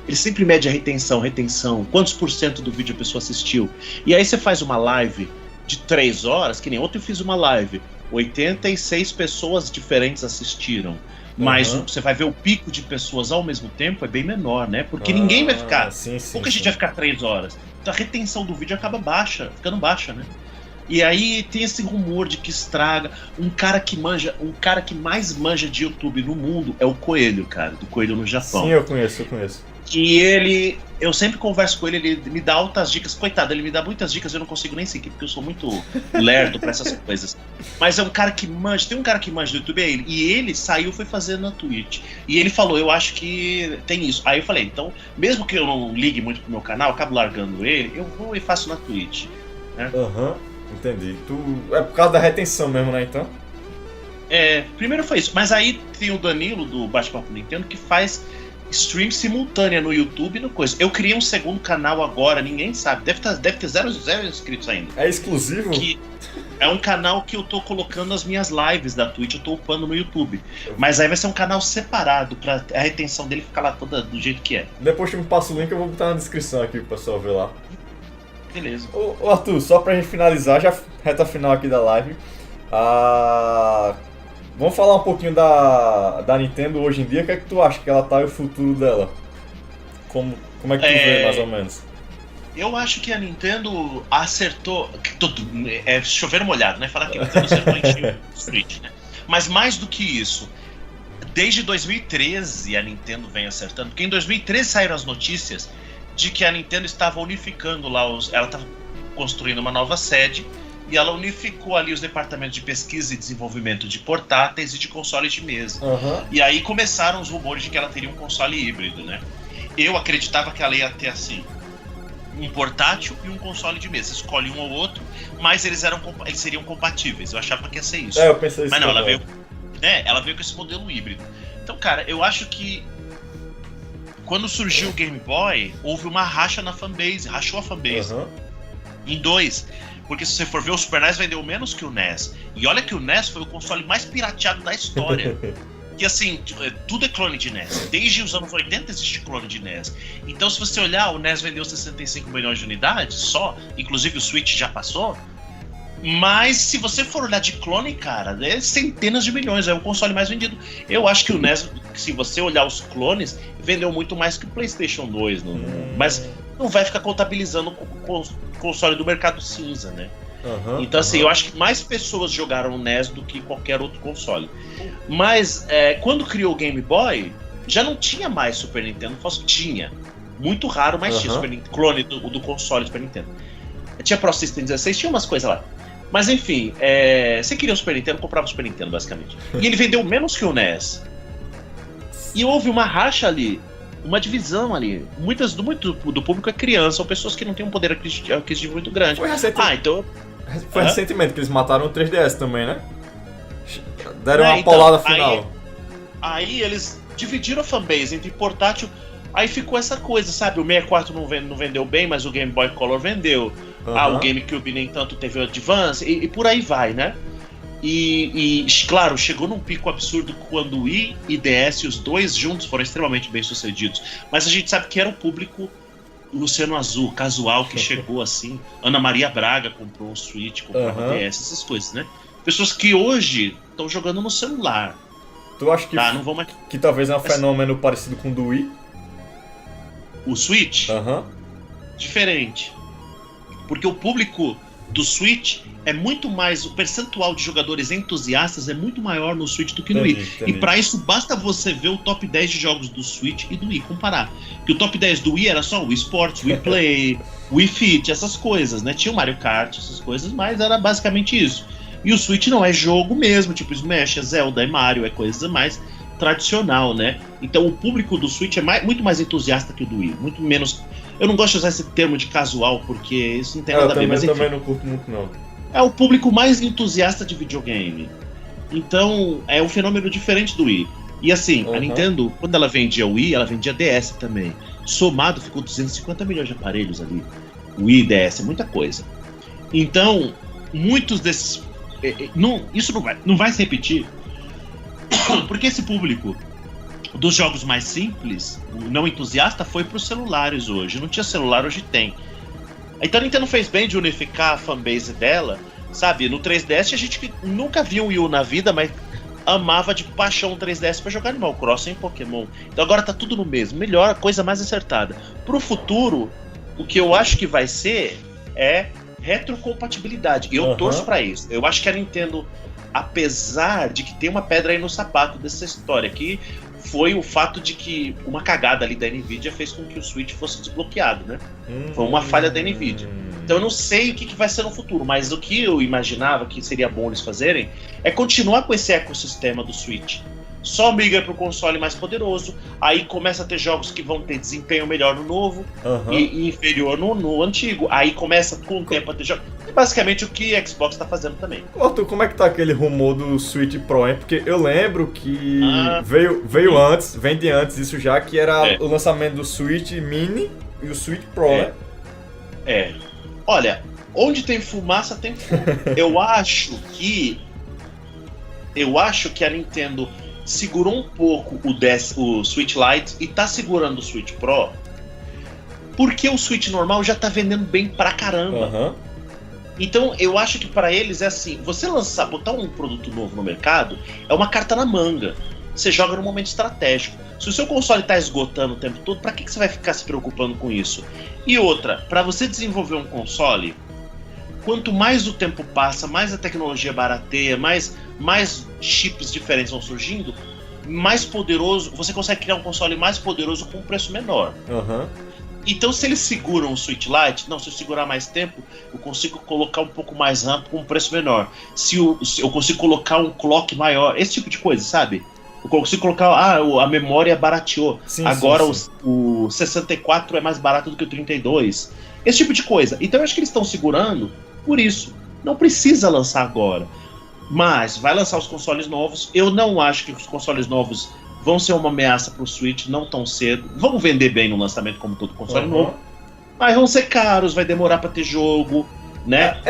Ele sempre mede a retenção, quantos % do vídeo a pessoa assistiu. E aí você faz uma live de 3 horas, que nem ontem eu fiz uma live, 86 pessoas diferentes assistiram. Mas você vai ver o pico de pessoas ao mesmo tempo é bem menor, né? Porque ninguém vai ficar. Pouca gente vai ficar 3 horas. Então a retenção do vídeo acaba ficando baixa, né? E aí tem esse rumor de que estraga. Um cara que mais manja de YouTube no mundo é o Coelho, cara, do Coelho no Japão. Sim, eu conheço. E eu sempre converso com ele me dá altas dicas. Coitado, ele me dá muitas dicas, eu não consigo nem seguir, porque eu sou muito lerdo pra essas coisas. Mas é um cara que manja, tem um cara que manja do YouTube, é ele. E ele saiu, foi fazer na Twitch. E ele falou, eu acho que tem isso. Aí eu falei, então, mesmo que eu não ligue muito pro meu canal, eu acabo largando ele, eu vou e faço na Twitch. Né? Entendi. É por causa da retenção mesmo, né, então? Primeiro foi isso. Mas aí tem o Danilo, do Bate-Papo Nintendo, que faz stream simultânea no YouTube e no coisa. Eu criei um segundo canal agora, ninguém sabe. Deve ter zero inscritos ainda. É exclusivo? Que é um canal que eu tô colocando as minhas lives da Twitch, eu tô upando no YouTube. Mas aí vai ser um canal separado, pra a retenção dele ficar lá toda do jeito que é. Depois tu me passa o link, eu vou botar na descrição aqui pro pessoal ver lá. Beleza. Ô Arthur, só pra gente finalizar, já reta final aqui da live. Vamos falar um pouquinho da Nintendo hoje em dia. O que é que tu acha que ela tá e o futuro dela? Como é que tu vê, mais ou menos? Eu acho que a Nintendo acertou... chover molhado, né? Falar que a Nintendo acertou em Switch, né? Mas mais do que isso, desde 2013 a Nintendo vem acertando. Porque em 2013 saíram as notícias de que a Nintendo estava unificando lá ela estava construindo uma nova sede e ela unificou ali os departamentos de pesquisa e desenvolvimento de portáteis e de consoles de mesa. E aí começaram os rumores de que ela teria um console híbrido, né? Eu acreditava que ela ia ter assim um portátil e um console de mesa. Escolhe um ou outro, mas eles seriam compatíveis. Eu achava que ia ser isso. Eu pensei isso. Mas não, ela veio com esse modelo híbrido. Então, cara, eu acho que quando surgiu o Game Boy, houve uma racha na fanbase, rachou a fanbase em dois. Porque se você for ver, o Super NES vendeu menos que o NES. E olha que o NES foi o console mais pirateado da história. Que assim, tudo é clone de NES. Desde os anos 80 existe clone de NES. Então se você olhar, o NES vendeu 65 milhões de unidades só. Inclusive o Switch já passou. Mas se você for olhar de clone, cara, é centenas de milhões. É o console mais vendido. Eu acho que o NES, se você olhar os clones, vendeu muito mais que o PlayStation 2. Mas não vai ficar contabilizando com o console do mercado cinza, né? Então assim, eu acho que mais pessoas jogaram o NES do que qualquer outro console. Mas quando criou o Game Boy, já não tinha mais Super Nintendo. Tinha. Muito raro, mas tinha Super Nintendo, clone do console Super Nintendo. Tinha Pro System 16, tinha umas coisas lá. Mas enfim, você queria o Super Nintendo, comprava o Super Nintendo, basicamente. E ele vendeu menos que o NES. E houve uma racha ali, uma divisão ali. Muito do público é criança, ou pessoas que não têm um poder aquisitivo muito grande. Foi recentemente que eles mataram o 3DS também, né? Deram uma paulada final. Aí eles dividiram a fanbase entre portátil. Aí ficou essa coisa, sabe? O 64 não vendeu bem, mas o Game Boy Color vendeu. O GameCube nem tanto teve o Advance, e por aí vai, né? E claro, chegou num pico absurdo quando o Wii e DS, os dois juntos, foram extremamente bem sucedidos. Mas a gente sabe que era o público Luciano Azul, casual, que chegou assim. Ana Maria Braga comprou um Switch, comprou uma DS, essas coisas, né? Pessoas que hoje estão jogando no celular. Tu acha que, que talvez é um fenômeno parecido com o do Wii? O Switch? Diferente. Porque o público do Switch é muito mais... O percentual de jogadores entusiastas é muito maior no Switch do que no Wii. E pra isso basta você ver o top 10 de jogos do Switch e do Wii, comparar. Porque o top 10 do Wii era só o Wii Sports, Wii Play, Wii Fit, essas coisas, né? Tinha o Mario Kart, essas coisas, mas era basicamente isso. E o Switch não é jogo mesmo, tipo Smash, é Zelda, é Mario, é coisa mais tradicional, né? Então o público do Switch é muito mais entusiasta que o do Wii, muito menos... Eu não gosto de usar esse termo de casual, porque isso não tem nada a ver, mas enfim, também não curto muito, não. É o público mais entusiasta de videogame. Então, é um fenômeno diferente do Wii. E assim, a Nintendo, quando ela vendia o Wii, ela vendia DS também. Somado, ficou 250 milhões de aparelhos ali. Wii e DS, é muita coisa. Então, muitos desses... isso não vai se repetir, porque esse público dos jogos mais simples, o não entusiasta, foi para os celulares hoje. Não tinha celular, hoje tem. Então a Nintendo fez bem de unificar a fanbase dela, sabe? No 3DS a gente nunca viu o Wii U na vida, mas amava de paixão o 3DS para jogar Animal Crossing e Pokémon. Então agora tá tudo no mesmo. Melhor, a coisa mais acertada. Pro futuro, o que eu acho que vai ser é retrocompatibilidade. E eu torço para isso. Eu acho que a Nintendo apesar de que tem uma pedra aí no sapato dessa história, que foi o fato de que uma cagada ali da Nvidia fez com que o Switch fosse desbloqueado, né? Foi uma falha da Nvidia. Então eu não sei o que vai ser no futuro, mas o que eu imaginava que seria bom eles fazerem é continuar com esse ecossistema do Switch. Só migra para o console mais poderoso, aí começa a ter jogos que vão ter desempenho melhor no novo e inferior no antigo. Aí começa com o tempo a ter jogos. É basicamente o que a Xbox está fazendo também. Arthur, como é que tá aquele rumor do Switch Pro, hein? Porque eu lembro que veio antes, vem de antes isso já, que era o lançamento do Switch Mini e o Switch Pro, né? Olha, onde tem fumaça tem fogo. Eu acho que a Nintendo segurou um pouco o Switch Lite e tá segurando o Switch Pro porque o Switch normal já tá vendendo bem pra caramba. Então eu acho que pra eles é assim, você botar um produto novo no mercado é uma carta na manga. Você joga num momento estratégico. Se o seu console tá esgotando o tempo todo, pra que você vai ficar se preocupando com isso? E outra, pra você desenvolver um console, quanto mais o tempo passa, mais a tecnologia barateia, mais chips diferentes vão surgindo, mais poderoso, você consegue criar um console mais poderoso com um preço menor. Então se eles seguram o Switch Lite, se eu segurar mais tempo, eu consigo colocar um pouco mais RAM com um preço menor. Se eu consigo colocar um clock maior, esse tipo de coisa, sabe? Eu consigo colocar, a memória barateou. Agora o 64 é mais barato do que o 32. Esse tipo de coisa. Então eu acho que eles estão segurando por isso. Não precisa lançar agora. Mas vai lançar os consoles novos. Eu não acho que os consoles novos vão ser uma ameaça pro Switch, não tão cedo. Vão vender bem no lançamento, como todo console novo. Mas vão ser caros, vai demorar pra ter jogo, né?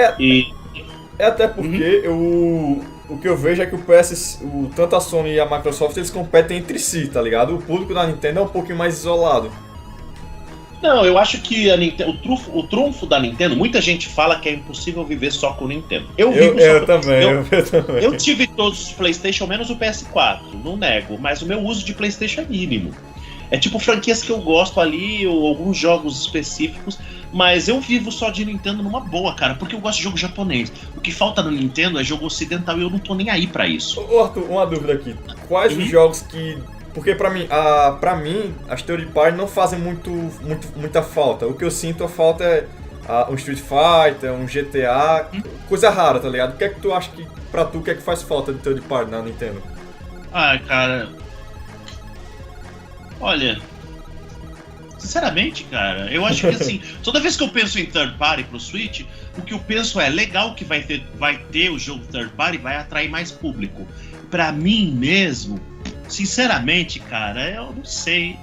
Até porque o que eu vejo é que tanto a Sony e a Microsoft, eles competem entre si, tá ligado? O público da Nintendo é um pouquinho mais isolado. Não, eu acho que a Nintendo, o trunfo da Nintendo, muita gente fala que é impossível viver só com o Nintendo. Eu também. Eu tive todos os PlayStation, menos o PS4, não nego, mas o meu uso de PlayStation é mínimo. É tipo franquias que eu gosto ali, ou alguns jogos específicos, mas eu vivo só de Nintendo numa boa, cara, porque eu gosto de jogo japonês. O que falta no Nintendo é jogo ocidental e eu não tô nem aí pra isso. Ô Arthur, uma dúvida aqui. Quais os jogos que... Porque pra mim, as third party não fazem muita falta. O que eu sinto a falta é um Street Fighter, um GTA, coisa rara, tá ligado? O que é que tu acha que, pra tu, o que é que faz falta de third party na Nintendo? Cara... Olha... Sinceramente, cara, eu acho que assim, toda vez que eu penso em third party pro Switch, o que eu penso é legal que vai ter o jogo third party, vai atrair mais público. Pra mim mesmo... Sinceramente, cara, eu não sei.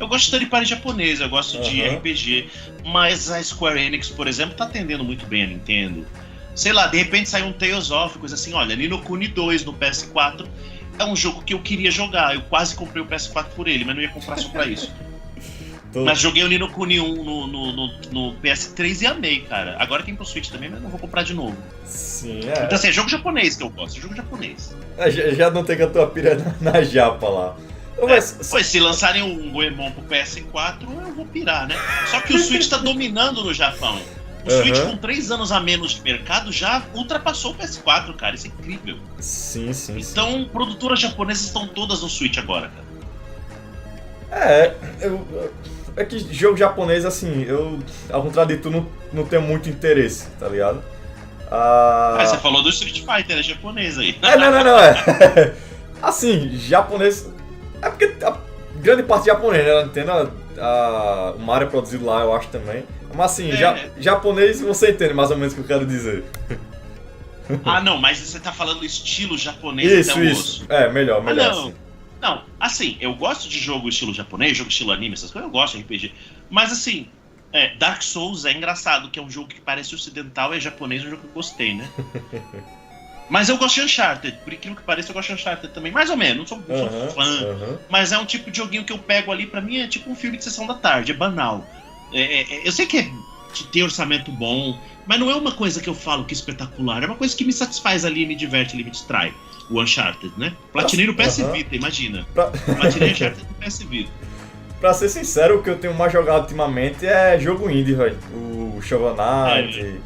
Eu gosto de third party japonês, eu gosto de RPG, mas a Square Enix, por exemplo, tá atendendo muito bem a Nintendo. Sei lá, de repente sai um Tales of, coisa assim, olha, Ni no Kuni 2 no PS4 é um jogo que eu queria jogar, eu quase comprei o PS4 por ele, mas não ia comprar só pra isso. Mas joguei o Ni no Kuni 1 no PS3 e amei, cara. Agora tem pro Switch também, mas não vou comprar de novo. Sim, Então assim, é jogo japonês que eu gosto, jogo japonês. Já não tem que a tua pira na japa lá. Pois se lançarem um Goemon pro PS4, eu vou pirar, né? Só que o Switch tá dominando no Japão. O Switch com 3 anos a menos de mercado já ultrapassou o PS4, cara. Isso é incrível. Sim. Então, produtoras japonesas estão todas no Switch agora, cara. É que jogo japonês, assim, eu, ao contrário de tu, não tenho muito interesse, tá ligado? Você falou do Street Fighter, é japonês aí. Não. Assim, japonês... É porque a grande parte japonês, né? Nintendo, o Mario é produzido lá, eu acho também. Mas assim, japonês você entende mais ou menos o que eu quero dizer. Não, mas você tá falando estilo japonês até o osso. Melhor assim. Não, assim, eu gosto de jogo estilo japonês, jogo estilo anime, essas coisas, eu gosto de RPG. Mas assim, Dark Souls é engraçado, que é um jogo que parece ocidental, é japonês, é um jogo que eu gostei, né? Mas eu gosto de Uncharted, por incrível que pareça, eu gosto de Uncharted também, mais ou menos, não sou fã, mas é um tipo de joguinho que eu pego ali, pra mim é tipo um filme de sessão da tarde, é banal. Eu sei que tem orçamento bom, mas não é uma coisa que eu falo que é espetacular, é uma coisa que me satisfaz ali, me diverte ali, me distrai. O Uncharted, né? Platinei no PS Vita, imagina. Platinei Uncharted no PS Vita. Pra ser sincero, o que eu tenho mais jogado ultimamente é jogo indie, velho. O Shovel Knight.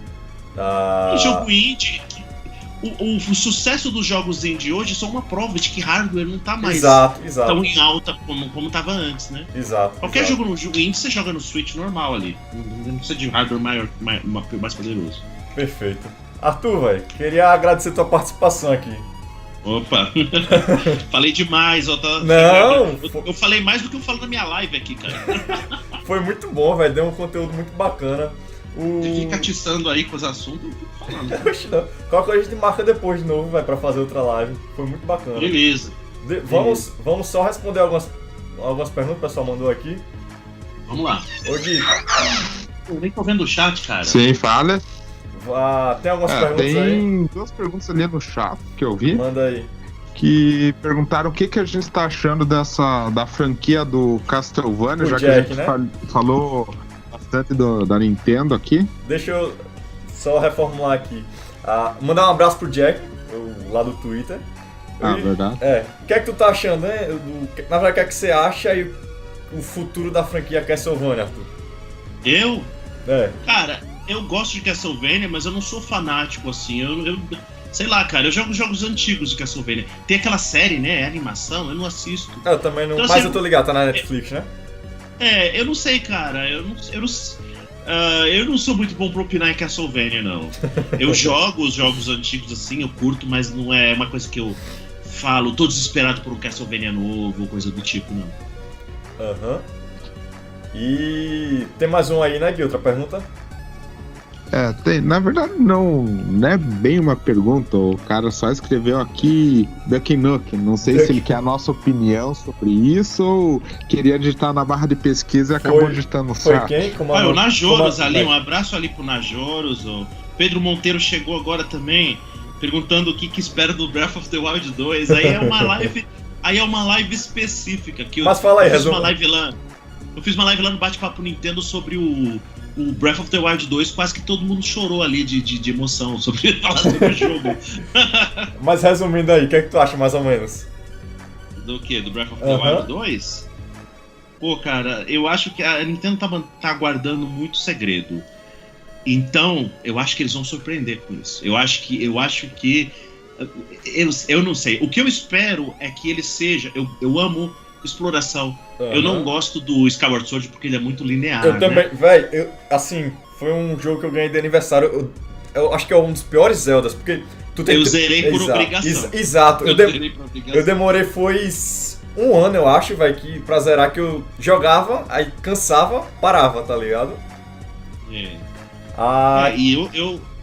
Jogo indie. o sucesso dos jogos indie hoje é só uma prova de que hardware não tá mais Exato. tão em alta como tava antes, né? Exato. Qualquer jogo indie você joga no Switch normal ali. Não precisa de hardware mais poderoso. Perfeito. Arthur, velho, queria agradecer tua participação aqui. Opa! Falei demais, Não! Eu falei mais do que eu falo na minha live aqui, cara. Foi muito bom, velho. Deu um conteúdo muito bacana. Você fica atiçando aí com os assuntos, eu fico falando. Oxe, não. Qualquer coisa a gente marca depois de novo, velho, pra fazer outra live. Foi muito bacana. Beleza. Vamos só responder algumas perguntas que o pessoal mandou aqui. Vamos lá. Ô, Gui. Eu nem tô vendo o chat, cara. Sim, fala. Tem algumas perguntas aí? Tem 2 perguntas ali no chat que eu vi. Manda aí. Que perguntaram o que a gente tá achando da franquia do Castlevania, já Jack, que a gente falou bastante da Nintendo aqui. Deixa eu só reformular aqui. Mandar um abraço pro Jack, lá do Twitter. Verdade. O que é que tu tá achando, né? Na verdade, o que é que você acha e o futuro da franquia Castlevania, Arthur? Eu? Cara, eu gosto de Castlevania, mas eu não sou fanático, assim. Eu sei lá, cara, eu jogo jogos antigos de Castlevania. Tem aquela série, né? Animação, eu não assisto. Eu também não. Então, mas assim, eu tô ligado, tá na Netflix, né? Eu não sei, cara. Eu não sou muito bom pra opinar em Castlevania, não. Eu jogo os jogos antigos assim, eu curto, mas não é uma coisa que eu falo, tô desesperado por um Castlevania novo ou coisa do tipo, não. Aham. E tem mais um aí, né, Gui? Outra pergunta? Tem. Na verdade, não é bem uma pergunta. O cara só escreveu aqui Duck Nukem. Não sei se ele quer a nossa opinião sobre isso ou queria digitar na barra de pesquisa e acabou digitando no Foi chat. quem? O Najoros ali, um abraço ali pro Najoros. O Pedro Monteiro chegou agora também, perguntando o que espera do Breath of the Wild 2. Aí é uma live específica. Mas fala aí, eu fiz uma live lá no Bate-Papo Nintendo sobre o Breath of the Wild 2, quase que todo mundo chorou ali de emoção sobre falar sobre o jogo. Mas resumindo aí, o que é que tu acha mais ou menos? Do quê? Do Breath of the Wild 2? Pô, cara, eu acho que a Nintendo tá guardando muito segredo. Então, eu acho que eles vão surpreender com isso. Eu acho que eu não sei. O que eu espero é que ele seja... Eu amo exploração. Eu não gosto do Skyward Sword porque ele é muito linear. Eu também, velho, assim, foi um jogo que eu ganhei de aniversário. Eu acho que é um dos piores Zeldas, porque tu tem. Eu zerei por obrigação. Exato. Zerei por obrigação. Eu demorei, foi 1 ano, eu acho, velho, pra zerar, que eu jogava, aí cansava, parava, tá ligado? E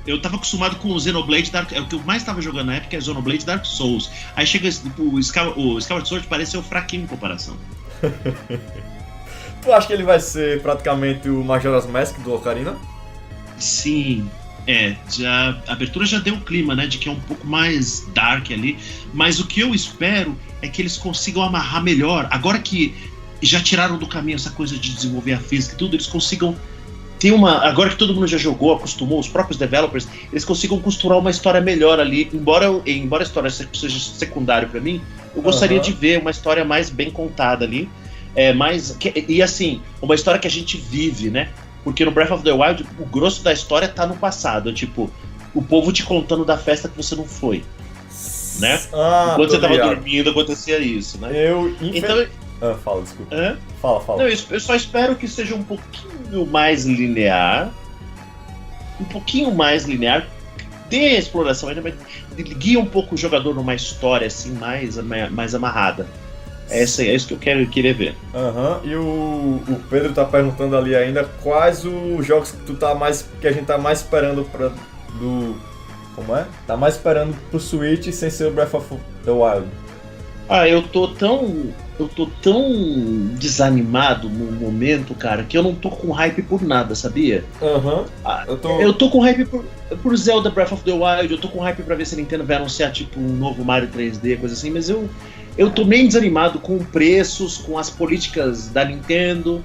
eu tava acostumado com o Xenoblade Dark... O que eu mais tava jogando na época é Xenoblade Dark Souls. Aí chega o Skyward Sword, pareceu fraquinho em comparação. Tu acha que ele vai ser praticamente o Majora's Mask do Ocarina? Sim. A abertura já deu o clima, né? De que é um pouco mais dark ali. Mas o que eu espero é que eles consigam amarrar melhor. Agora que já tiraram do caminho essa coisa de desenvolver a física e tudo, eles consigam... Agora que todo mundo já jogou, acostumou, os próprios developers, eles consigam costurar uma história melhor ali. Embora a história seja secundária pra mim, eu gostaria de ver uma história mais bem contada ali. E assim, uma história que a gente vive, né? Porque no Breath of the Wild, o grosso da história tá no passado. Tipo, o povo te contando da festa que você não foi. Né? Enquanto você tava dormindo, acontecia isso, né? Fala, desculpa. Fala. Não, eu só espero que seja um pouquinho mais linear. Dê exploração ainda, mas guia um pouco o jogador numa história assim, mais amarrada. É isso que eu queria ver. E o Pedro tá perguntando ali ainda quais os jogos que a gente tá mais esperando como é? Tá mais esperando pro Switch sem ser o Breath of the Wild. Eu tô tão desanimado no momento, cara, que eu não tô com hype por nada, sabia? Eu tô com hype por Zelda Breath of the Wild, eu tô com hype pra ver se a Nintendo vai anunciar tipo um novo Mario 3D, coisa assim, mas eu tô meio desanimado com preços, com as políticas da Nintendo,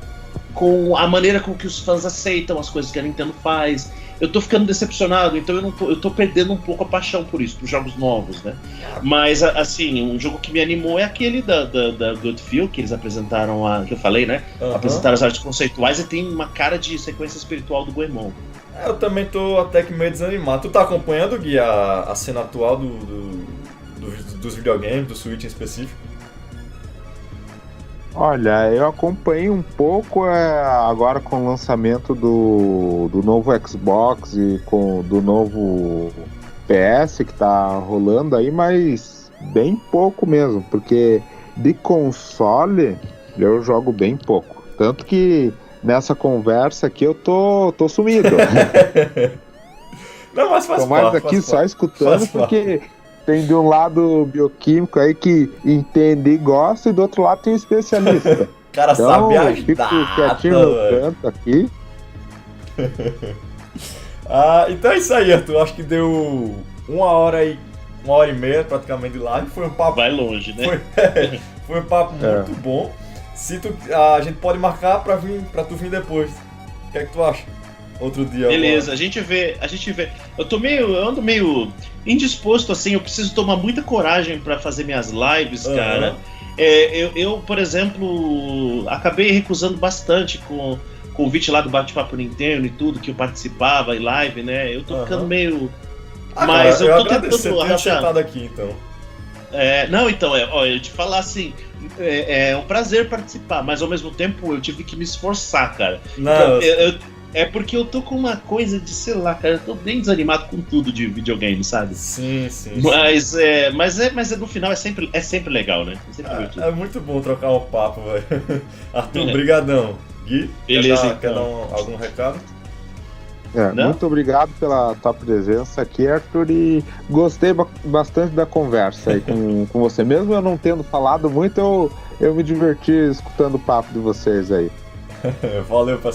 com a maneira com que os fãs aceitam as coisas que a Nintendo faz. Eu tô ficando decepcionado, então eu tô perdendo um pouco a paixão por isso, por jogos novos, né? Mas, assim, um jogo que me animou é aquele da Good Feel, que eles apresentaram, que eu falei, né? Apresentaram as artes conceituais e tem uma cara de sequência espiritual do Goemon. Eu também tô até que meio desanimado. Tu tá acompanhando, Gui, a cena atual dos videogames, do Switch em específico? Olha, eu acompanhei um pouco agora com o lançamento do novo Xbox e do novo PS que tá rolando aí, mas bem pouco mesmo, porque de console eu jogo bem pouco. Tanto que nessa conversa aqui eu tô sumido. Não, mas faz Tô mais parte, aqui faz só parte. escutando Faz porque tem de um lado bioquímico aí que entende e gosta, e do outro lado tem um especialista. O cara Então, sabe eu fico ajudar, quietinho no velho. canto aqui. Então é isso aí, Arthur. Acho que deu 1 hora e meia praticamente de live. Foi um papo, Vai longe, né? foi um papo muito bom. A gente pode marcar pra tu vir depois. O que é que tu acha? Outro dia. Beleza, a gente vê. Eu ando meio indisposto, assim, eu preciso tomar muita coragem pra fazer minhas lives, cara. Eu, por exemplo, acabei recusando bastante com o convite lá do Bate-Papo Nintendo e tudo, que eu participava em live, né? Eu tô ficando meio. Mas cara, eu tô agradeço tentando você ter sentado aqui, então. Não, então, eu te falar assim, é um prazer participar, mas ao mesmo tempo eu tive que me esforçar, cara. Não, É porque eu tô com uma coisa de, sei lá, cara, eu tô bem desanimado com tudo de videogame, sabe? sim. Mas no final é sempre legal, né? É sempre divertido. É muito bom trocar um papo, velho. Arthur, brigadão. Gui, Beleza, quer dar então. algum recado? Não? Muito obrigado pela tua presença aqui, Arthur, e gostei bastante da conversa aí com você. Mesmo eu não tendo falado muito, eu me diverti escutando o papo de vocês aí. Valeu, pessoal.